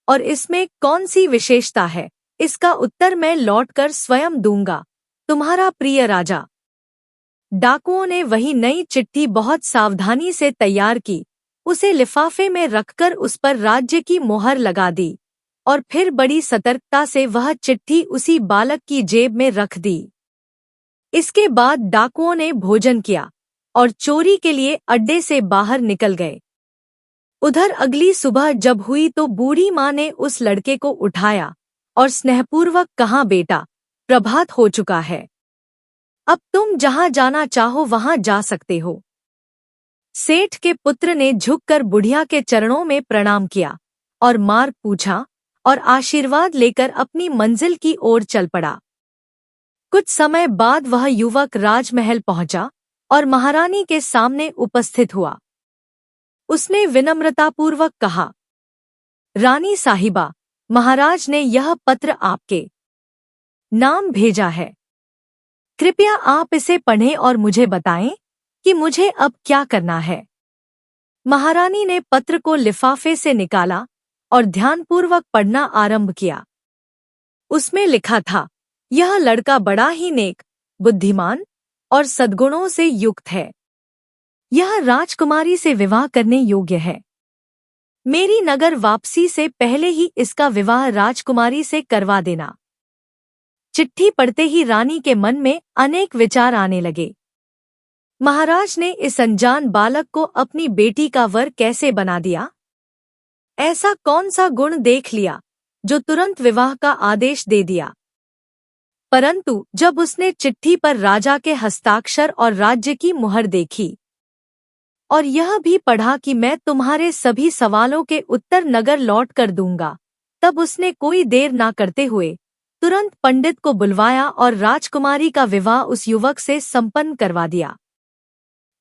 और इसमें कौन सी विशेषता है, इसका उत्तर मैं लौटकर स्वयं दूंगा, तुम्हारा प्रिय राजा। डाकुओं ने वही नई चिट्ठी बहुत सावधानी से तैयार की, उसे लिफाफे में रखकर उस पर राज्य की मुहर लगा दी और फिर बड़ी सतर्कता से वह चिट्ठी उसी बालक की जेब में रख दी। इसके बाद डाकुओं ने भोजन किया और चोरी के लिए अड्डे से बाहर निकल गए। उधर अगली सुबह जब हुई तो बूढ़ी माँ ने उस लड़के को उठाया और स्नेहपूर्वक कहा, बेटा, प्रभात हो चुका है, अब तुम जहां जाना चाहो वहां जा सकते हो। सेठ के पुत्र ने झुककर बुढ़िया के चरणों में प्रणाम किया और मार्ग पूछा और आशीर्वाद लेकर अपनी मंजिल की ओर चल पड़ा। कुछ समय बाद वह युवक राजमहल पहुंचा और महारानी के सामने उपस्थित हुआ। उसने विनम्रतापूर्वक कहा, रानी साहिबा, महाराज ने यह पत्र आपके नाम भेजा है। कृपया आप इसे पढ़ें और मुझे बताएं कि मुझे अब क्या करना है। महारानी ने पत्र को लिफाफे से निकाला और ध्यानपूर्वक पढ़ना आरंभ किया। उसमें लिखा था, यह लड़का बड़ा ही नेक, बुद्धिमान और सद्गुणों से युक्त है। यह राजकुमारी से विवाह करने योग्य है। मेरी नगर वापसी से पहले ही इसका विवाह राजकुमारी से करवा देना। चिट्ठी पढ़ते ही रानी के मन में अनेक विचार आने लगे। महाराज ने इस अनजान बालक को अपनी बेटी का वर कैसे बना दिया? ऐसा कौन सा गुण देख लिया जो तुरंत विवाह का आदेश दे दिया? परंतु जब उसने चिट्ठी पर राजा के हस्ताक्षर और राज्य की मुहर देखी और यह भी पढ़ा कि मैं तुम्हारे सभी सवालों के उत्तर नगर लौट कर दूंगा, तब उसने कोई देर ना करते हुए तुरंत पंडित को बुलवाया और राजकुमारी का विवाह उस युवक से संपन्न करवा दिया।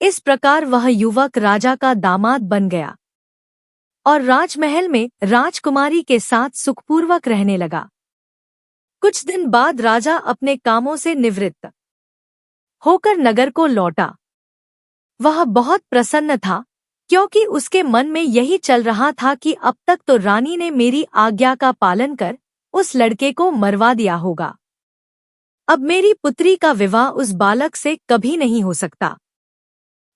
इस प्रकार वह युवक राजा का दामाद बन गया और राजमहल में राजकुमारी के साथ सुखपूर्वक रहने लगा। कुछ दिन बाद राजा अपने कामों से निवृत्त होकर नगर को लौटा। वह बहुत प्रसन्न था क्योंकि उसके मन में यही चल रहा था कि अब तक तो रानी ने मेरी आज्ञा का पालन कर उस लड़के को मरवा दिया होगा। अब मेरी पुत्री का विवाह उस बालक से कभी नहीं हो सकता।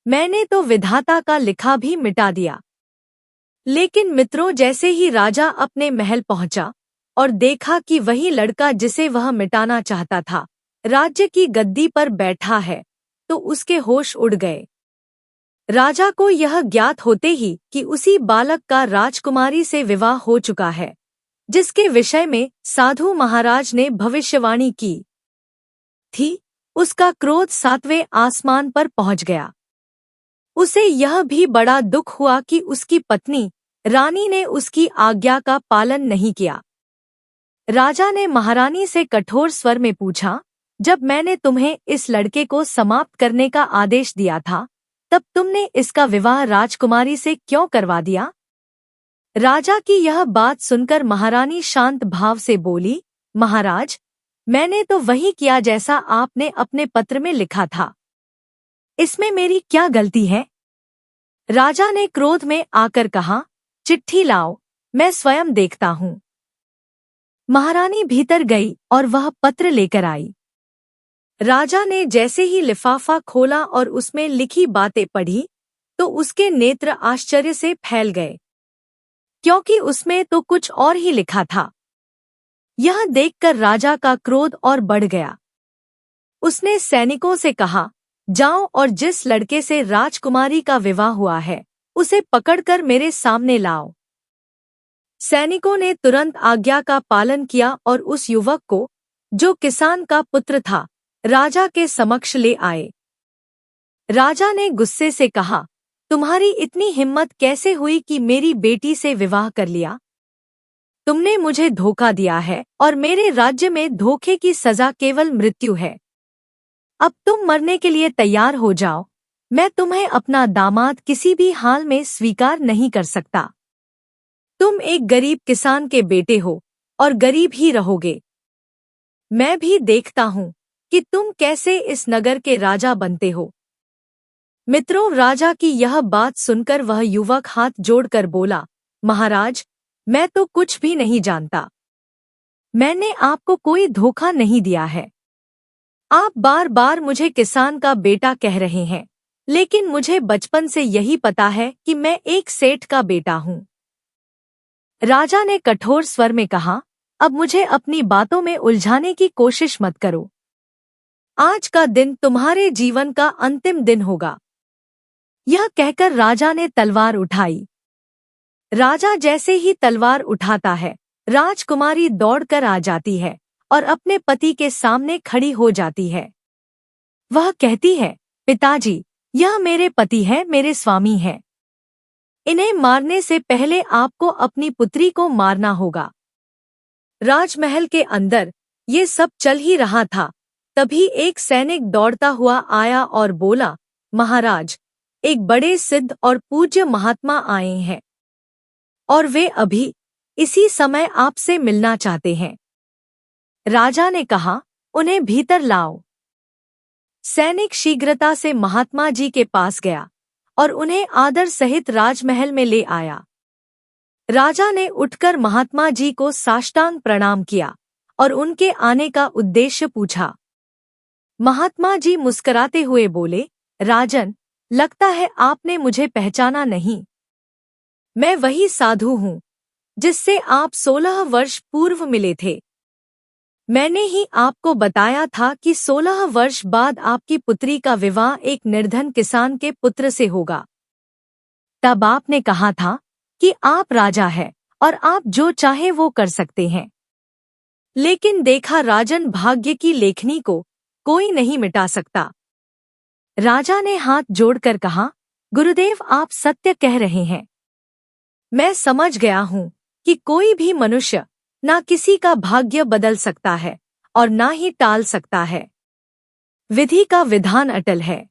मैंने तो विधाता का लिखा भी मिटा दिया। लेकिन मित्रों, जैसे ही राजा अपने महल पहुंचा और देखा कि वही लड़का जिसे वह मिटाना चाहता था राज्य की गद्दी पर बैठा है, तो उसके होश उड़ गए। राजा को यह ज्ञात होते ही कि उसी बालक का राजकुमारी से विवाह हो चुका है, जिसके विषय में साधु महाराज ने भविष्यवाणी की थी, उसका क्रोध 7वें आसमान पर पहुंच गया। उसे यह भी बड़ा दुख हुआ कि उसकी पत्नी रानी ने उसकी आज्ञा का पालन नहीं किया। राजा ने महारानी से कठोर स्वर में पूछा, जब मैंने तुम्हें इस लड़के को समाप्त करने का आदेश दिया था, तब तुमने इसका विवाह राजकुमारी से क्यों करवा दिया? राजा की यह बात सुनकर महारानी शांत भाव से बोली, महाराज, मैंने तो वही किया जैसा आपने अपने पत्र में लिखा था। इसमें मेरी क्या गलती है? राजा ने क्रोध में आकर कहा, चिट्ठी लाओ, मैं स्वयं देखता हूँ। महारानी भीतर गई और वह पत्र लेकर आई। राजा ने जैसे ही लिफाफा खोला और उसमें लिखी बातें पढ़ी तो उसके नेत्र आश्चर्य से फैल गए, क्योंकि उसमें तो कुछ और ही लिखा था। यह देखकर राजा का क्रोध और बढ़ गया। उसने सैनिकों से कहा, जाओ और जिस लड़के से राजकुमारी का विवाह हुआ है उसे पकड़कर मेरे सामने लाओ। सैनिकों ने तुरंत आज्ञा का पालन किया और उस युवक को, जो किसान का पुत्र था, राजा के समक्ष ले आए। राजा ने गुस्से से कहा, तुम्हारी इतनी हिम्मत कैसे हुई कि मेरी बेटी से विवाह कर लिया? तुमने मुझे धोखा दिया है और मेरे राज्य में धोखे की सजा केवल मृत्यु है। अब तुम मरने के लिए तैयार हो जाओ। मैं तुम्हें अपना दामाद किसी भी हाल में स्वीकार नहीं कर सकता। तुम एक गरीब किसान के बेटे हो और गरीब ही रहोगे। मैं भी देखता हूँ कि तुम कैसे इस नगर के राजा बनते हो। मित्रों, राजा की यह बात सुनकर वह युवक हाथ जोड़कर बोला, महाराज, मैं तो कुछ भी नहीं जानता। मैंने आपको कोई धोखा नहीं दिया है। आप बार बार मुझे किसान का बेटा कह रहे हैं, लेकिन मुझे बचपन से यही पता है कि मैं एक सेठ का बेटा हूँ। राजा ने कठोर स्वर में कहा, अब मुझे अपनी बातों में उलझाने की कोशिश मत करो। आज का दिन तुम्हारे जीवन का अंतिम दिन होगा। यह कहकर राजा ने तलवार उठाई। राजा जैसे ही तलवार उठाता है, राजकुमारी दौड़कर आ जाती है और अपने पति के सामने खड़ी हो जाती है। वह कहती है, पिताजी, यह मेरे पति है, मेरे स्वामी है। इन्हें मारने से पहले आपको अपनी पुत्री को मारना होगा। राजमहल के अंदर ये सब चल ही रहा था, तभी एक सैनिक दौड़ता हुआ आया और बोला, महाराज, एक बड़े सिद्ध और पूज्य महात्मा आए हैं और वे अभी इसी समय आपसे मिलना चाहते हैं। राजा ने कहा, उन्हें भीतर लाओ। सैनिक शीघ्रता से महात्मा जी के पास गया और उन्हें आदर सहित राजमहल में ले आया। राजा ने उठकर महात्मा जी को साष्टांग प्रणाम किया और उनके आने का उद्देश्य पूछा। महात्मा जी मुस्कुराते हुए बोले, राजन, लगता है आपने मुझे पहचाना नहीं। मैं वही साधु हूँ जिससे आप 16 वर्ष पूर्व मिले थे। मैंने ही आपको बताया था कि 16 वर्ष बाद आपकी पुत्री का विवाह एक निर्धन किसान के पुत्र से होगा। तब आपने कहा था कि आप राजा हैं और आप जो चाहे वो कर सकते हैं। लेकिन देखा राजन, भाग्य की लेखनी को कोई नहीं मिटा सकता। राजा ने हाथ जोड़कर कहा, गुरुदेव, आप सत्य कह रहे हैं। मैं समझ गया हूँ कि कोई भी मनुष्य ना किसी का भाग्य बदल सकता है और ना ही टाल सकता है। विधि का विधान अटल है।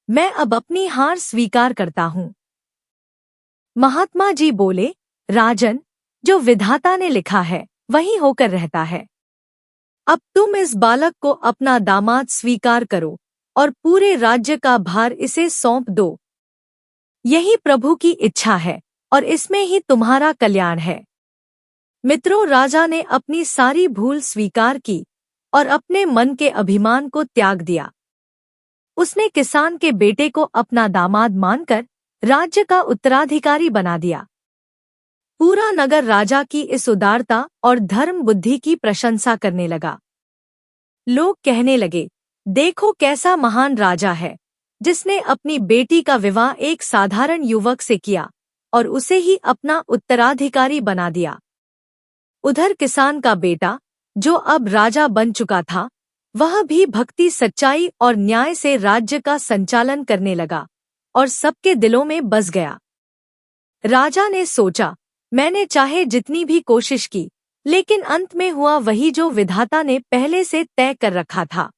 मैं अब अपनी हार स्वीकार करता हूँ। महात्मा जी बोले, राजन, जो विधाता ने लिखा है वही होकर रहता है। अब तुम इस बालक को अपना दामाद स्वीकार करो और पूरे राज्य का भार इसे सौंप दो। यही प्रभु की इच्छा है और इसमें ही तुम्हारा कल्याण है। मित्रों, राजा ने अपनी सारी भूल स्वीकार की और अपने मन के अभिमान को त्याग दिया। उसने किसान के बेटे को अपना दामाद मानकर राज्य का उत्तराधिकारी बना दिया। पूरा नगर राजा की इस उदारता और धर्म बुद्धि की प्रशंसा करने लगा। लोग कहने लगे, देखो कैसा महान राजा है जिसने अपनी बेटी का विवाह एक साधारण युवक से किया और उसे ही अपना उत्तराधिकारी बना दिया। उधर किसान का बेटा, जो अब राजा बन चुका था, वह भी भक्ति, सच्चाई और न्याय से राज्य का संचालन करने लगा और सबके दिलों में बस गया। राजा ने सोचा, मैंने चाहे जितनी भी कोशिश की, लेकिन अंत में हुआ वही जो विधाता ने पहले से तय कर रखा था।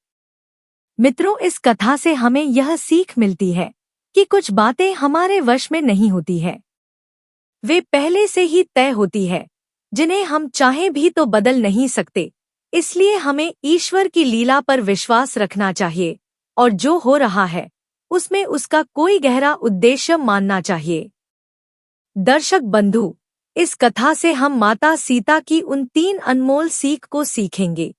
मित्रों, इस कथा से हमें यह सीख मिलती है कि कुछ बातें हमारे वश में नहीं होती है। वे पहले से ही तय होती है, जिन्हें हम चाहें भी तो बदल नहीं सकते। इसलिए हमें ईश्वर की लीला पर विश्वास रखना चाहिए और जो हो रहा है उसमें उसका कोई गहरा उद्देश्य मानना चाहिए। दर्शक बंधु, इस कथा से हम माता सीता की उन 3 अनमोल सीख को सीखेंगे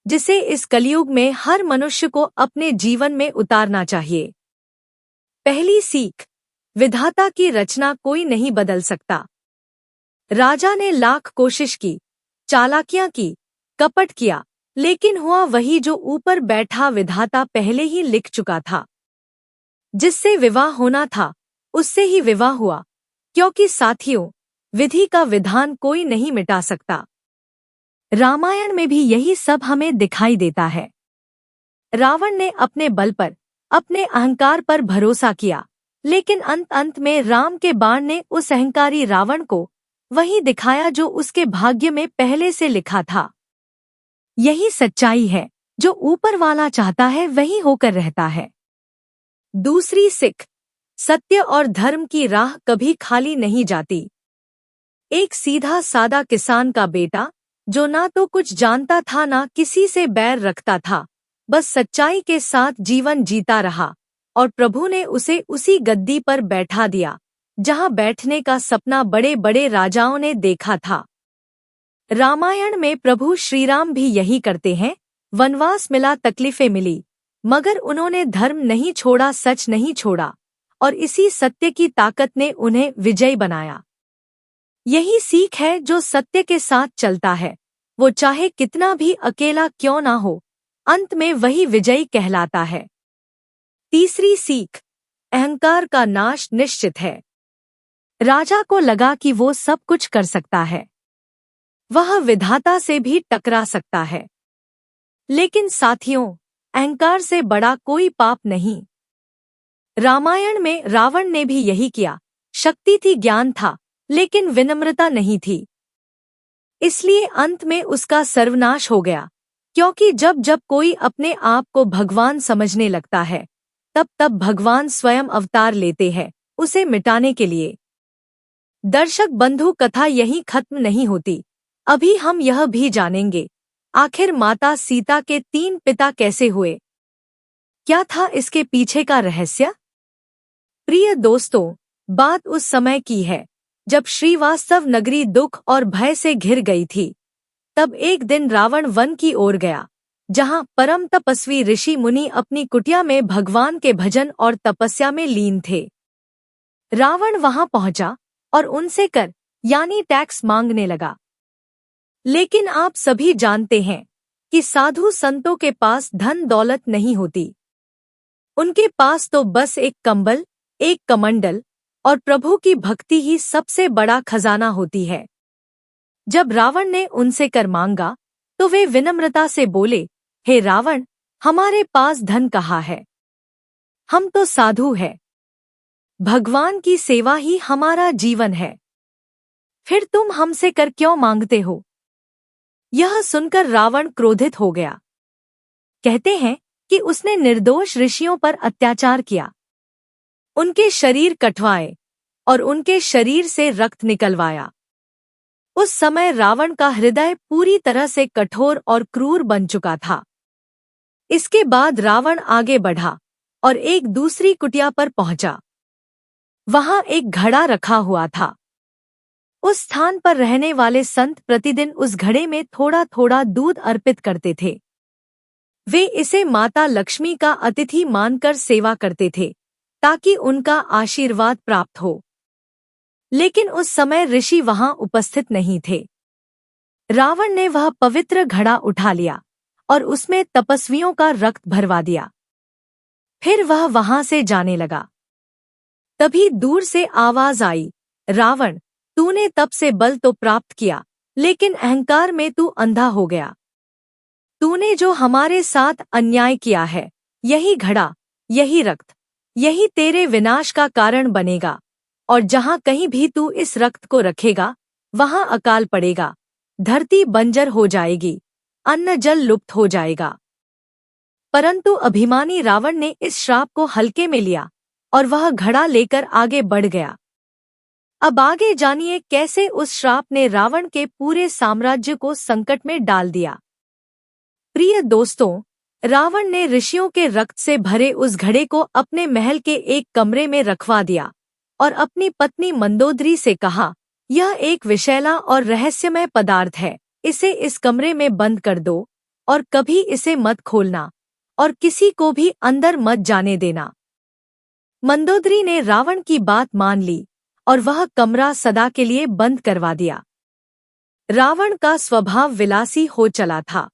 जिसे इस कलयुग में हर मनुष्य को अपने जीवन में उतारना चाहिए। पहली सीख, विधाता की रचना कोई नहीं बदल सकता। राजा ने लाख कोशिश की, चालाकियां की, कपट किया, लेकिन हुआ वही जो ऊपर बैठा विधाता पहले ही लिख चुका था। जिससे विवाह होना था उससे ही विवाह हुआ, क्योंकि साथियों, विधि का विधान कोई नहीं मिटा सकता। रामायण में भी यही सब हमें दिखाई देता है। रावण ने अपने बल पर, अपने अहंकार पर भरोसा किया, लेकिन अंत में राम के बाण ने उस अहंकारी रावण को वही दिखाया जो उसके भाग्य में पहले से लिखा था। यही सच्चाई है, जो ऊपर वाला चाहता है वही होकर रहता है। दूसरी सिख, सत्य और धर्म की राह कभी खाली नहीं जाती। एक सीधा सादा किसान का बेटा, जो ना तो कुछ जानता था ना किसी से बैर रखता था, बस सच्चाई के साथ जीवन जीता रहा और प्रभु ने उसे उसी गद्दी पर बैठा दिया जहां बैठने का सपना बड़े बड़े राजाओं ने देखा था। रामायण में प्रभु श्रीराम भी यही करते हैं। वनवास मिला, तकलीफें मिली, मगर उन्होंने धर्म नहीं छोड़ा, सच नहीं छोड़ा और इसी सत्य की ताकत ने उन्हें विजयी बनाया। यही सीख है जो सत्य के साथ चलता है, वो चाहे कितना भी अकेला क्यों ना हो, अंत में वही विजयी कहलाता है। तीसरी सीख, अहंकार का नाश निश्चित है। राजा को लगा कि वो सब कुछ कर सकता है, वह विधाता से भी टकरा सकता है। लेकिन साथियों, अहंकार से बड़ा कोई पाप नहीं। रामायण में रावण ने भी यही किया। शक्ति थी, ज्ञान था, लेकिन विनम्रता नहीं थी। इसलिए अंत में उसका सर्वनाश हो गया। क्योंकि जब जब कोई अपने आप को भगवान समझने लगता है, तब तब भगवान स्वयं अवतार लेते हैं उसे मिटाने के लिए। दर्शक बंधु, कथा यहीं खत्म नहीं होती। अभी हम यह भी जानेंगे, आखिर माता सीता के 3 पिता कैसे हुए? क्या था इसके पीछे का रहस्य? प्रिय दोस्तों, बात उस समय की है जब श्रीवास्तव नगरी दुख और भय से घिर गई थी। तब एक दिन रावण वन की ओर गया, जहां परम तपस्वी ऋषि मुनि अपनी कुटिया में भगवान के भजन और तपस्या में लीन थे। रावण वहां पहुंचा और उनसे कर यानी टैक्स मांगने लगा। लेकिन आप सभी जानते हैं कि साधु संतों के पास धन दौलत नहीं होती। उनके पास तो बस एक कंबल, एक कमंडल और प्रभु की भक्ति ही सबसे बड़ा खजाना होती है। जब रावण ने उनसे कर मांगा तो वे विनम्रता से बोले, हे रावण, हमारे पास धन कहाँ है? हम तो साधु हैं। भगवान की सेवा ही हमारा जीवन है। फिर तुम हमसे कर क्यों मांगते हो? यह सुनकर रावण क्रोधित हो गया। कहते हैं कि उसने निर्दोष ऋषियों पर अत्याचार किया, उनके शरीर कटवाए और उनके शरीर से रक्त निकलवाया। उस समय रावण का हृदय पूरी तरह से कठोर और क्रूर बन चुका था। इसके बाद रावण आगे बढ़ा और एक दूसरी कुटिया पर पहुंचा। वहां एक घड़ा रखा हुआ था। उस स्थान पर रहने वाले संत प्रतिदिन उस घड़े में थोड़ा थोड़ा दूध अर्पित करते थे। वे इसे माता लक्ष्मी का अतिथि मानकर सेवा करते थे, ताकि उनका आशीर्वाद प्राप्त हो। लेकिन उस समय ऋषि वहां उपस्थित नहीं थे। रावण ने वह पवित्र घड़ा उठा लिया और उसमें तपस्वियों का रक्त भरवा दिया। फिर वह वहां से जाने लगा। तभी दूर से आवाज आई, रावण, तूने तप से बल तो प्राप्त किया, लेकिन अहंकार में तू अंधा हो गया। तूने जो हमारे साथ अन्याय किया है, यही घड़ा, यही रक्त, यही तेरे विनाश का कारण बनेगा। और जहां कहीं भी तू इस रक्त को रखेगा, वहां अकाल पड़ेगा, धरती बंजर हो जाएगी, अन्न जल लुप्त हो जाएगा। परंतु अभिमानी रावण ने इस श्राप को हल्के में लिया और वह घड़ा लेकर आगे बढ़ गया। अब आगे जानिए कैसे उस श्राप ने रावण के पूरे साम्राज्य को संकट में डाल दिया। प्रिय दोस्तों, रावण ने ऋषियों के रक्त से भरे उस घड़े को अपने महल के एक कमरे में रखवा दिया और अपनी पत्नी मंदोदरी से कहा, यह एक विषैला और रहस्यमय पदार्थ है, इसे इस कमरे में बंद कर दो और कभी इसे मत खोलना और किसी को भी अंदर मत जाने देना। मंदोदरी ने रावण की बात मान ली और वह कमरा सदा के लिए बंद करवा दिया। रावण का स्वभाव विलासी हो चला था।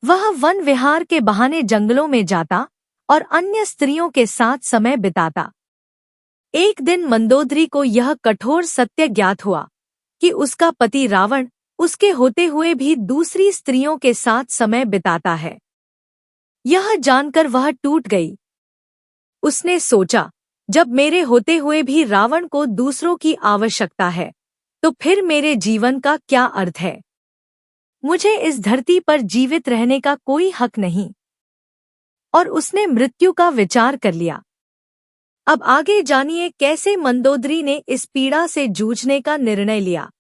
वह वन विहार के बहाने जंगलों में जाता और अन्य स्त्रियों के साथ समय बिताता। एक दिन मंदोदरी को यह कठोर सत्य ज्ञात हुआ कि उसका पति रावण उसके होते हुए भी दूसरी स्त्रियों के साथ समय बिताता है। यह जानकर वह टूट गई। उसने सोचा, जब मेरे होते हुए भी रावण को दूसरों की आवश्यकता है, तो फिर मेरे जीवन का क्या अर्थ है? मुझे इस धरती पर जीवित रहने का कोई हक नहीं। और उसने मृत्यु का विचार कर लिया। अब आगे जानिए कैसे मंदोदरी ने इस पीड़ा से जूझने का निर्णय लिया।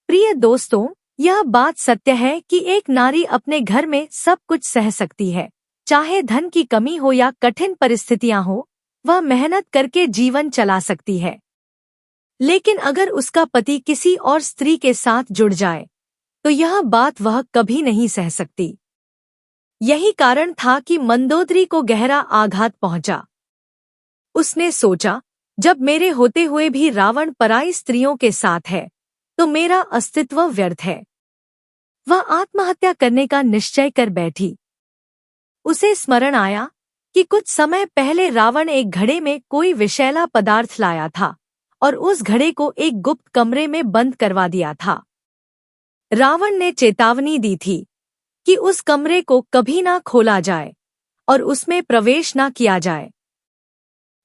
प्रिय दोस्तों, यह बात सत्य है कि एक नारी अपने घर में सब कुछ सह सकती है, चाहे धन की कमी हो या कठिन परिस्थितियां हो, वह मेहनत करके जीवन चला सकती है। लेकिन अगर उसका पति किसी और स्त्री के साथ जुड़ जाए, तो यह बात वह कभी नहीं सह सकती। यही कारण था कि मंदोदरी को गहरा आघात पहुंचा। उसने सोचा, जब मेरे होते हुए भी रावण पराई स्त्रियों के साथ है तो मेरा अस्तित्व व्यर्थ है। वह आत्महत्या करने का निश्चय कर बैठी। उसे स्मरण आया कि कुछ समय पहले रावण एक घड़े में कोई विषैला पदार्थ लाया था और उस घड़े को एक गुप्त कमरे में बंद करवा दिया था। रावण ने चेतावनी दी थी कि उस कमरे को कभी ना खोला जाए और उसमें प्रवेश ना किया जाए।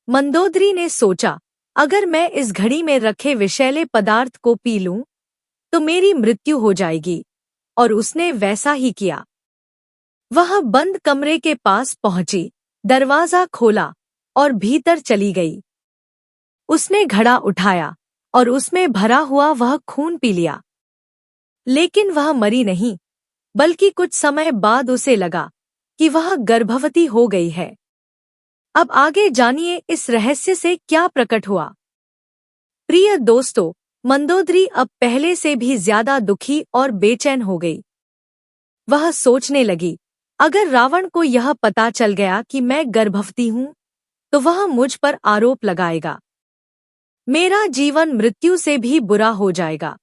मंदोदरी ने सोचा, अगर मैं इस घड़ी में रखे विषैले पदार्थ को पी लूं तो मेरी मृत्यु हो जाएगी, और उसने वैसा ही किया। वह बंद कमरे के पास पहुंची, दरवाजा खोला और भीतर चली गई। उसने घड़ा उठाया और उसमें भरा हुआ वह खून पी लिया। लेकिन वह मरी नहीं, बल्कि कुछ समय बाद उसे लगा कि वह गर्भवती हो गई है। अब आगे जानिए इस रहस्य से क्या प्रकट हुआ। प्रिय दोस्तों, मंदोदरी अब पहले से भी ज्यादा दुखी और बेचैन हो गई। वह सोचने लगी, अगर रावण को यह पता चल गया कि मैं गर्भवती हूं तो वह मुझ पर आरोप लगाएगा। मेरा जीवन मृत्यु से भी बुरा हो जाएगा।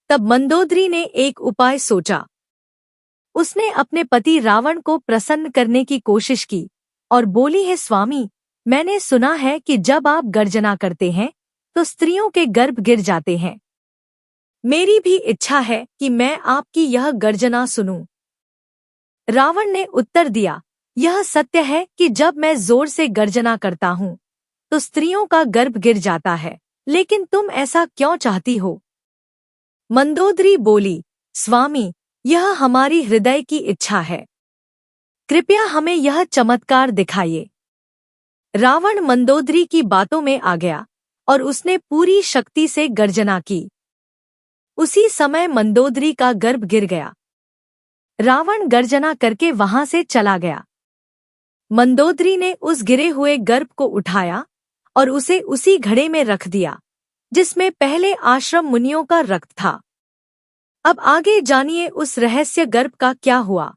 तब मंदोदरी ने एक उपाय सोचा। उसने अपने पति रावण को प्रसन्न करने की कोशिश की और बोली, है स्वामी, मैंने सुना है कि जब आप गर्जना करते हैं तो स्त्रियों के गर्भ गिर जाते हैं। मेरी भी इच्छा है कि मैं आपकी यह गर्जना सुनूं। रावण ने उत्तर दिया, यह सत्य है कि जब मैं जोर से गर्जना करता हूं तो स्त्रियों का गर्भ गिर जाता है, लेकिन तुम ऐसा क्यों चाहती हो? मंदोदरी बोली, स्वामी, यह हमारी हृदय की इच्छा है। कृपया हमें यह चमत्कार दिखाइए। रावण मंदोदरी की बातों में आ गया और उसने पूरी शक्ति से गर्जना की। उसी समय मंदोदरी का गर्भ गिर गया। रावण गर्जना करके वहां से चला गया। मंदोदरी ने उस गिरे हुए गर्भ को उठाया और उसे उसी घड़े में रख दिया जिसमें पहले आश्रम मुनियों का रक्त था। अब आगे जानिए उस रहस्य गर्भ का क्या हुआ।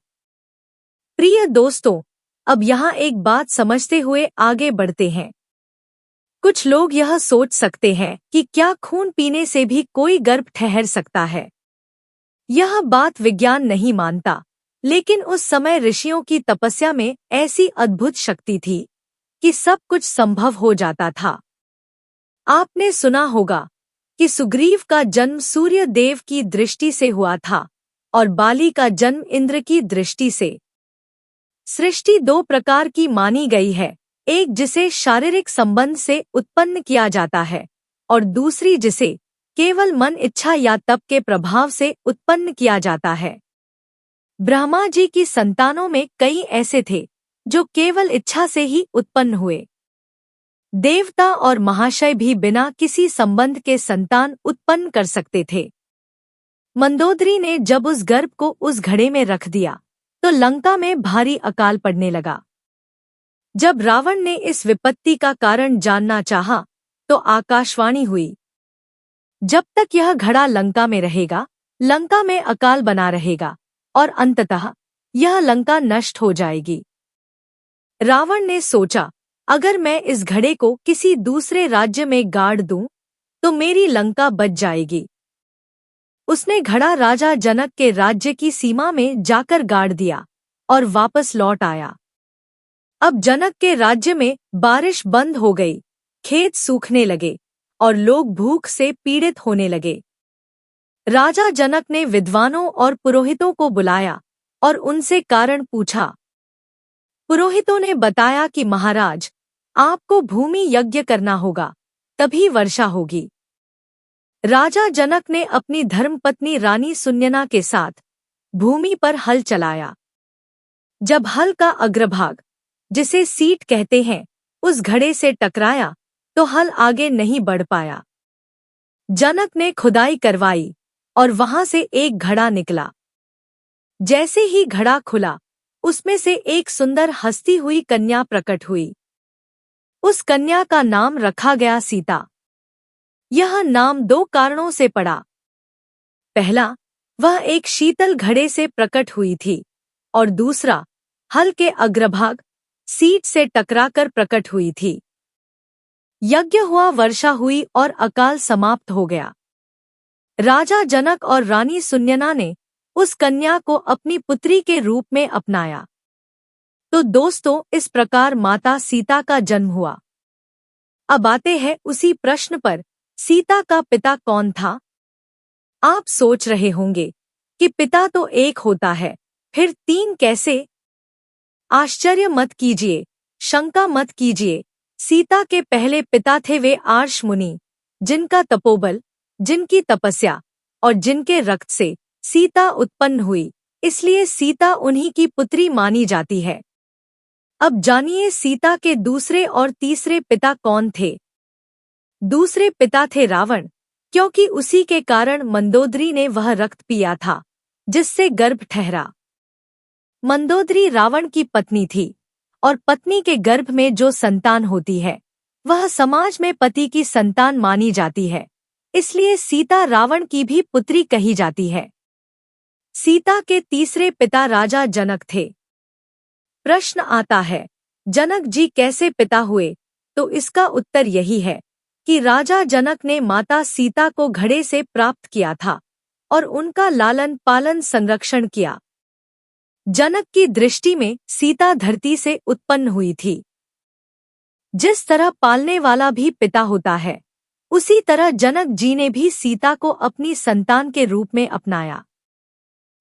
प्रिय दोस्तों, अब यहाँ एक बात समझते हुए आगे बढ़ते हैं। कुछ लोग यह सोच सकते हैं कि क्या खून पीने से भी कोई गर्भ ठहर सकता है। यह बात विज्ञान नहीं मानता, लेकिन उस समय ऋषियों की तपस्या में ऐसी अद्भुत शक्ति थी कि सब कुछ संभव हो जाता था। आपने सुना होगा कि सुग्रीव का जन्म सूर्य देव की दृष्टि से हुआ था और बाली का जन्म इंद्र की दृष्टि से। सृष्टि दो प्रकार की मानी गई है, एक जिसे शारीरिक संबंध से उत्पन्न किया जाता है और दूसरी जिसे केवल मन इच्छा या तप के प्रभाव से उत्पन्न किया जाता है। ब्रह्मा जी की संतानों में कई ऐसे थे जो केवल इच्छा से ही उत्पन्न हुए। देवता और महाशय भी बिना किसी संबंध के संतान उत्पन्न कर सकते थे। मंदोदरी ने जब उस गर्भ को उस घड़े में रख दिया तो लंका में भारी अकाल पड़ने लगा। जब रावण ने इस विपत्ति का कारण जानना चाहा तो आकाशवाणी हुई, जब तक यह घड़ा लंका में रहेगा, लंका में अकाल बना रहेगा और अंततः यह लंका नष्ट हो जाएगी। रावण ने सोचा, अगर मैं इस घड़े को किसी दूसरे राज्य में गाड़ दूं तो मेरी लंका बच जाएगी। उसने घड़ा राजा जनक के राज्य की सीमा में जाकर गाड़ दिया और वापस लौट आया। अब जनक के राज्य में बारिश बंद हो गई, खेत सूखने लगे और लोग भूख से पीड़ित होने लगे। राजा जनक ने विद्वानों और पुरोहितों को बुलाया और उनसे कारण पूछा। पुरोहितों ने बताया कि महाराज, आपको भूमि यज्ञ करना होगा, तभी वर्षा होगी। राजा जनक ने अपनी धर्मपत्नी रानी सुनयना के साथ भूमि पर हल चलाया। जब हल का अग्रभाग, जिसे सीट कहते हैं, उस घड़े से टकराया तो हल आगे नहीं बढ़ पाया। जनक ने खुदाई करवाई और वहां से एक घड़ा निकला। जैसे ही घड़ा खुला, उसमें से एक सुंदर हंसती हुई कन्या प्रकट हुई। उस कन्या का नाम रखा गया सीता। यह नाम दो कारणों से पड़ा। पहला, वह एक शीतल घड़े से प्रकट हुई थी और दूसरा, हल के अग्रभाग सीट से टकराकर प्रकट हुई थी। यज्ञ हुआ, वर्षा हुई और अकाल समाप्त हो गया। राजा जनक और रानी सुनयना ने उस कन्या को अपनी पुत्री के रूप में अपनाया। तो दोस्तों, इस प्रकार माता सीता का जन्म हुआ। अब आते हैं उसी प्रश्न पर, सीता का पिता कौन था? आप सोच रहे होंगे कि पिता तो एक होता है, फिर तीन कैसे? आश्चर्य मत कीजिए, शंका मत कीजिए। सीता के पहले पिता थे वे आर्ष मुनि, जिनका तपोबल, जिनकी तपस्या और जिनके रक्त से सीता उत्पन्न हुई, इसलिए सीता उन्हीं की पुत्री मानी जाती है। अब जानिए सीता के दूसरे और तीसरे पिता कौन थे। दूसरे पिता थे रावण, क्योंकि उसी के कारण मंदोदरी ने वह रक्त पिया था जिससे गर्भ ठहरा। मंदोदरी रावण की पत्नी थी, और पत्नी के गर्भ में जो संतान होती है वह समाज में पति की संतान मानी जाती है, इसलिए सीता रावण की भी पुत्री कही जाती है। सीता के तीसरे पिता राजा जनक थे। प्रश्न आता है, जनक जी कैसे पिता हुए? तो इसका उत्तर यही है कि राजा जनक ने माता सीता को घड़े से प्राप्त किया था और उनका लालन पालन संरक्षण किया। जनक की दृष्टि में सीता धरती से उत्पन्न हुई थी। जिस तरह पालने वाला भी पिता होता है, उसी तरह जनक जी ने भी सीता को अपनी संतान के रूप में अपनाया।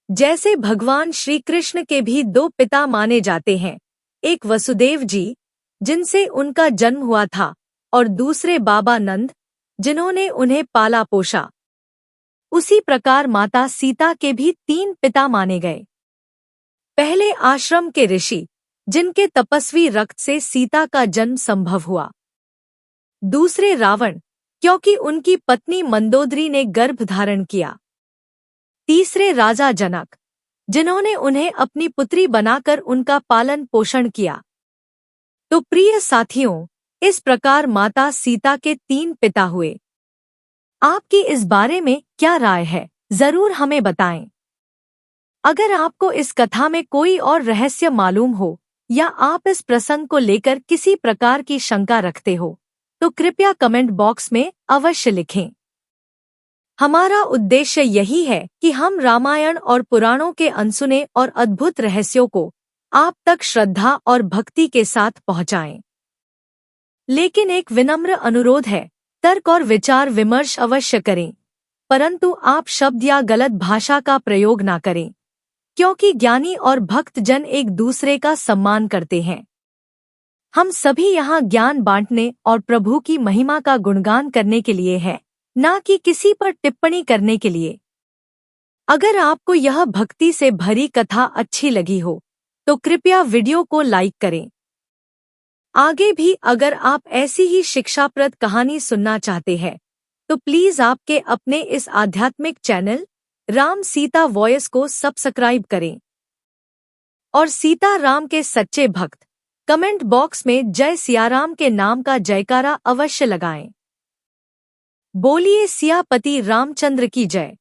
जैसे भगवान श्री कृष्ण के भी दो पिता माने जाते हैं, एक वसुदेव जी जिनसे उनका जन्म हुआ था, और दूसरे बाबा नंद जिन्होंने उन्हें पाला पोषा। उसी प्रकार माता सीता के भी तीन पिता माने गए। पहले आश्रम के ऋषि, जिनके तपस्वी रक्त से सीता का जन्म संभव हुआ। दूसरे रावण, क्योंकि उनकी पत्नी मंदोदरी ने गर्भ धारण किया। तीसरे राजा जनक, जिन्होंने उन्हें अपनी पुत्री बनाकर उनका पालन पोषण किया। तो प्रिय साथियों, इस प्रकार माता सीता के तीन पिता हुए। आपकी इस बारे में क्या राय है, जरूर हमें बताएं। अगर आपको इस कथा में कोई और रहस्य मालूम हो या आप इस प्रसंग को लेकर किसी प्रकार की शंका रखते हो, तो कृपया कमेंट बॉक्स में अवश्य लिखें। हमारा उद्देश्य यही है कि हम रामायण और पुराणों के अनसुने और अद्भुत रहस्यों को आप तक श्रद्धा और भक्ति के साथ पहुंचाएं। लेकिन एक विनम्र अनुरोध है, तर्क और विचार विमर्श अवश्य करें, परंतु आप शब्द या गलत भाषा का प्रयोग ना करें, क्योंकि ज्ञानी और भक्त जन एक दूसरे का सम्मान करते हैं। हम सभी यहाँ ज्ञान बांटने और प्रभु की महिमा का गुणगान करने के लिए हैं, ना कि किसी पर टिप्पणी करने के लिए। अगर आपको यह भक्ति से भरी कथा अच्छी लगी हो, तो कृपया वीडियो को लाइक करें। आगे भी अगर आप ऐसी ही शिक्षाप्रद कहानी सुनना चाहते हैं, तो प्लीज आपके अपने इस आध्यात्मिक चैनल राम सीता वॉइस को सब्सक्राइब करें। और सीता राम के सच्चे भक्त कमेंट बॉक्स में जय सियाराम के नाम का जयकारा अवश्य लगाएं। बोलिए सियापति रामचंद्र की जय।